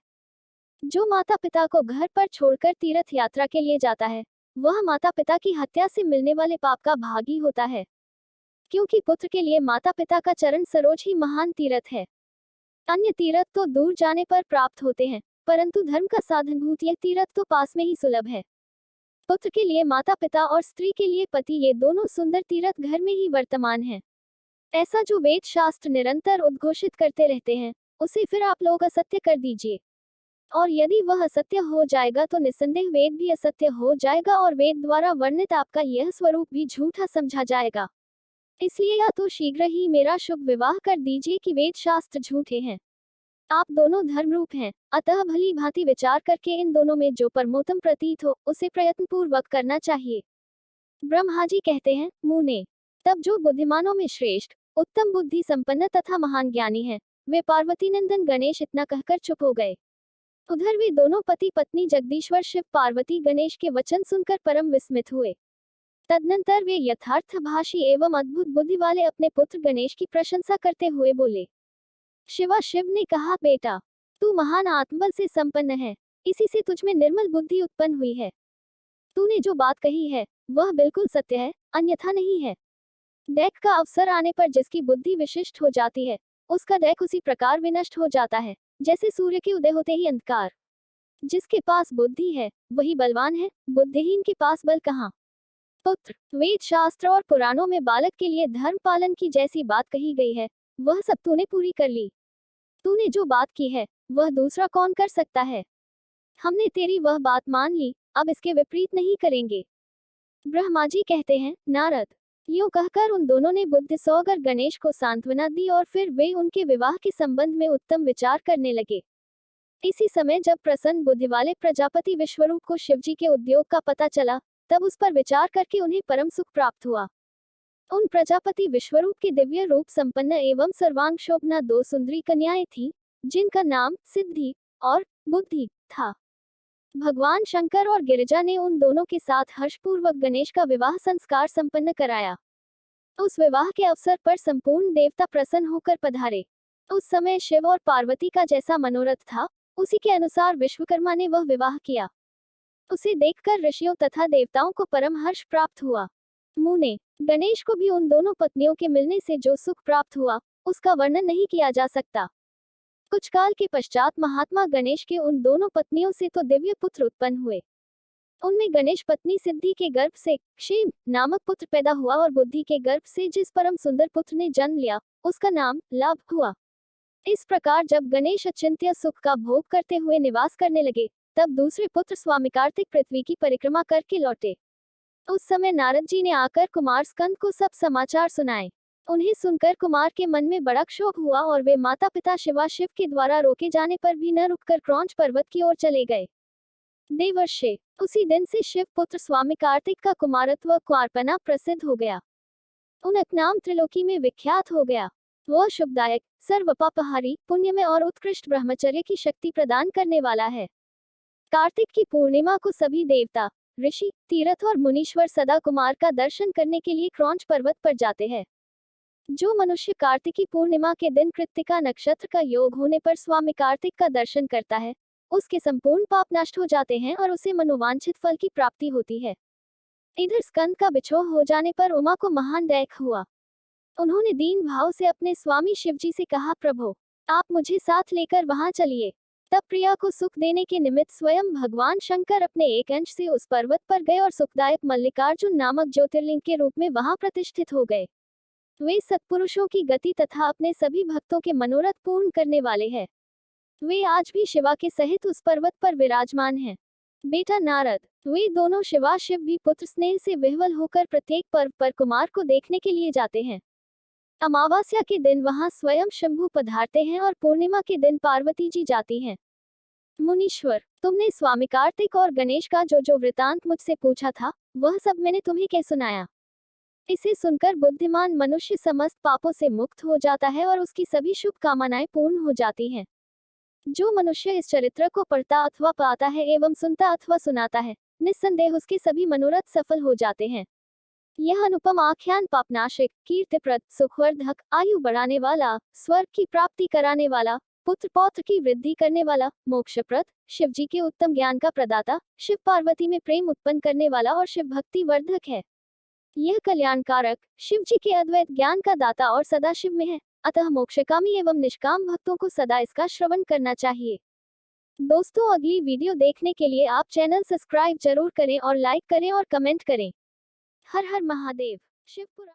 जो माता पिता को घर पर छोड़कर तीर्थ यात्रा के लिए जाता है, वह माता पिता की हत्या से मिलने वाले पाप का भागी होता है, क्योंकि पुत्र के लिए माता पिता का चरण सरोज ही महान तीर्थ है। अन्य तीर्थ तो दूर जाने पर प्राप्त होते हैं, परंतु धर्म का साधनभूत यह तीर्थ तो पास में ही सुलभ है। पुत्र के लिए माता पिता और स्त्री के लिए पति, ये दोनों सुंदर तीर्थ घर में ही वर्तमान हैं। ऐसा जो वेद शास्त्र निरंतर उद्घोषित करते रहते हैं, उसे फिर आप लोग असत्य कर दीजिए। और यदि वह असत्य हो जाएगा तो निस्संदेह वेद भी असत्य हो जाएगा और वेद द्वारा वर्णित आपका यह स्वरूप भी झूठा समझा जाएगा। इसलिए या तो शीघ्र ही मेरा शुभ विवाह कर दीजिए कि वेद शास्त्र झूठे हैं, आप दोनों धर्मरूप हैं, अतः भली भांति विचार करके इन दोनों में जो परमोत्तम प्रतीत हो उसे प्रयत्नपूर्वक करना चाहिए। ब्रह्मा जी कहते हैं, मुने, तब जो बुद्धिमानों में श्रेष्ठ, उत्तम बुद्धि संपन्न तथा महान ज्ञानी है, वे पार्वती नंदन गणेश इतना कहकर चुप हो गए। उधर वे दोनों पति पत्नी जगदीश्वर शिव पार्वती गणेश के वचन सुनकर परम विस्मित हुए। तदनंतर वे यथार्थभाषी एवं अद्भुत बुद्धि वाले अपने पुत्र गणेश की प्रशंसा करते हुए बोले। शिवा शिव ने कहा, बेटा, तू महान आत्मबल से संपन्न है, इसी से तुझमें निर्मल बुद्धि उत्पन्न हुई है। तूने जो बात कही है वह बिल्कुल सत्य है, अन्यथा नहीं है। दैक का अवसर आने पर जिसकी बुद्धि विशिष्ट हो जाती है, उसका दैक उसी प्रकार विनष्ट हो जाता है जैसे सूर्य के उदय होते ही अंधकार। जिसके पास बुद्धि है वही बलवान है, बुद्धिहीन के पास बल कहाँ। पुत्र, वेद शास्त्र और पुराणों में बालक के लिए धर्म पालन की जैसी बात कही गई है, वह सब तूने पूरी कर ली। तूने जो बात की है वह दूसरा कौन कर सकता है। हमने तेरी वह बात मान ली, अब इसके विपरीत नहीं करेंगे। ब्रह्मा जी कहते हैं, नारद। यूं कहकर उन दोनों ने बुद्धिसौगर गणेश को सांत्वना दी और फिर वे उनके विवाह के संबंध में उत्तम विचार करने लगे। इसी समय जब प्रसन्न बुद्धि वाले प्रजापति विश्वरूप को शिवजी के उद्योग का पता चला, तब उस पर विचार करके उन्हें परम सुख प्राप्त हुआ। उन प्रजापति विश्वरूप की दिव्य रूप संपन्न एवं सर्वांग शोभना 2 सुंदरी कन्याएं थीं, जिनका नाम सिद्धि और बुद्धि था। भगवान शंकर और गिरिजा ने उन दोनों के साथ हर्षपूर्वक गणेश का विवाह संस्कार संपन्न कराया। उस विवाह के अवसर पर संपूर्ण देवता प्रसन्न होकर पधारे। उस समय शिव और पार्वती का जैसा मनोरथ था, उसी के अनुसार विश्वकर्मा ने वह विवाह किया। उसे देखकर ऋषियों तथा देवताओं को परम हर्ष प्राप्त हुआ। मुने, गणेश को भी उन दोनों पत्नियों के मिलने से जो सुख प्राप्त हुआ, उसका वर्णन नहीं किया जा सकता। कुछ काल के पश्चात महात्मा गणेश के उन दोनों पत्नियों से तो दिव्य पुत्र उत्पन्न हुए। उनमें गणेश पत्नी सिद्धि के गर्भ से क्षेम नामक पुत्र पैदा हुआ और बुद्धि के गर्भ से जिस परम सुंदर पुत्र ने जन्म लिया, उसका नाम लाभ हुआ। इस प्रकार जब गणेश अचिंत्य सुख का भोग करते हुए निवास करने लगे, तब दूसरे पुत्र स्वामी कार्तिक पृथ्वी की परिक्रमा करके लौटे। उस समय नारद जी ने आकर कुमार स्कंद को सब समाचार सुनाए। उन्हें सुनकर कुमार के मन में बड़ा क्षोभ हुआ और वे माता पिता शिव के द्वारा रोके जाने पर भी न रुककर क्रौंच पर्वत की ओर चले गए। देवर्षि, उसी दिन से शिव पुत्र स्वामी कार्तिक का कुमारत्व कुंवारपना प्रसिद्ध हो गया। उनका नाम त्रिलोकी में विख्यात हो गया। वह शुभदायक, सर्वपापहारी, पुण्यमय और उत्कृष्ट ब्रह्मचर्य की शक्ति प्रदान करने वाला है। कार्तिक की पूर्णिमा को सभी देवता, ऋषि, तीर्थ और मुनीश्वर सदा कुमार का दर्शन करने के लिए क्रौंच पर्वत पर जाते हैं। जो मनुष्य कार्तिकी पूर्णिमा के दिन कृत्तिका नक्षत्र का योग होने पर स्वामी कार्तिक का दर्शन करता है, उसके संपूर्ण पाप नष्ट हो जाते हैं और उसे मनोवांछित फल की प्राप्ति होती है। इधर स्कंद का बिछोह हो जाने पर उमा को महान दैख हुआ। उन्होंने दीन भाव से अपने स्वामी शिवजी से कहा, प्रभु, आप मुझे साथ लेकर वहां चलिए। तब प्रिया को सुख देने के निमित्त स्वयं भगवान शंकर अपने एक अंश से उस पर्वत पर गए और सुखदायक मल्लिकार्जुन नामक ज्योतिर्लिंग के रूप में वहां प्रतिष्ठित हो गए। वे सत्पुरुषों की गति तथा अपने सभी भक्तों के मनोरथ पूर्ण करने वाले हैं। वे आज भी शिवा के सहित उस पर्वत पर विराजमान हैं। बेटा नारद, वे दोनों शिवा शिव भी पुत्र स्नेह से विह्वल होकर प्रत्येक पर्व पर कुमार को देखने के लिए जाते हैं। अमावस्या के दिन वहां स्वयं शंभु पधारते हैं और पूर्णिमा के दिन पार्वती जी जाती हैं। मुनीश्वर, तुमने स्वामी कार्तिक और गणेश का जो वृतांत मुझसे पूछा था, वह सब मैंने तुम्हें कह सुनाया। इसे सुनकर बुद्धिमान मनुष्य समस्त पापों से मुक्त हो जाता है और उसकी सभी शुभ कामनाएं पूर्ण हो जाती हैं। जो मनुष्य इस चरित्र को पढ़ता अथवा पाता है एवं सुनता अथवा सुनाता है, निस्संदेह उसके सभी मनोरथ सफल हो जाते हैं। यह अनुपम आख्यान पापनाशक, कीर्तिप्रद, सुखवर्धक, आयु बढ़ाने वाला, स्वर्ग की प्राप्ति कराने वाला, पुत्र पौत्र की वृद्धि करने वाला, मोक्षप्रद, शिवजी के उत्तम ज्ञान का प्रदाता, शिव पार्वती में प्रेम उत्पन्न करने वाला और शिव भक्ति वर्धक है। यह कल्याणकारक, शिवजी के अद्वैत ज्ञान का दाता और सदा शिव में है। अतः मोक्षकामी एवं निष्काम भक्तों को सदा इसका श्रवण करना चाहिए। दोस्तों, अगली वीडियो देखने के लिए आप चैनल सब्सक्राइब जरूर करें और लाइक करें और कमेंट करें। हर हर महादेव। शिवपुरा।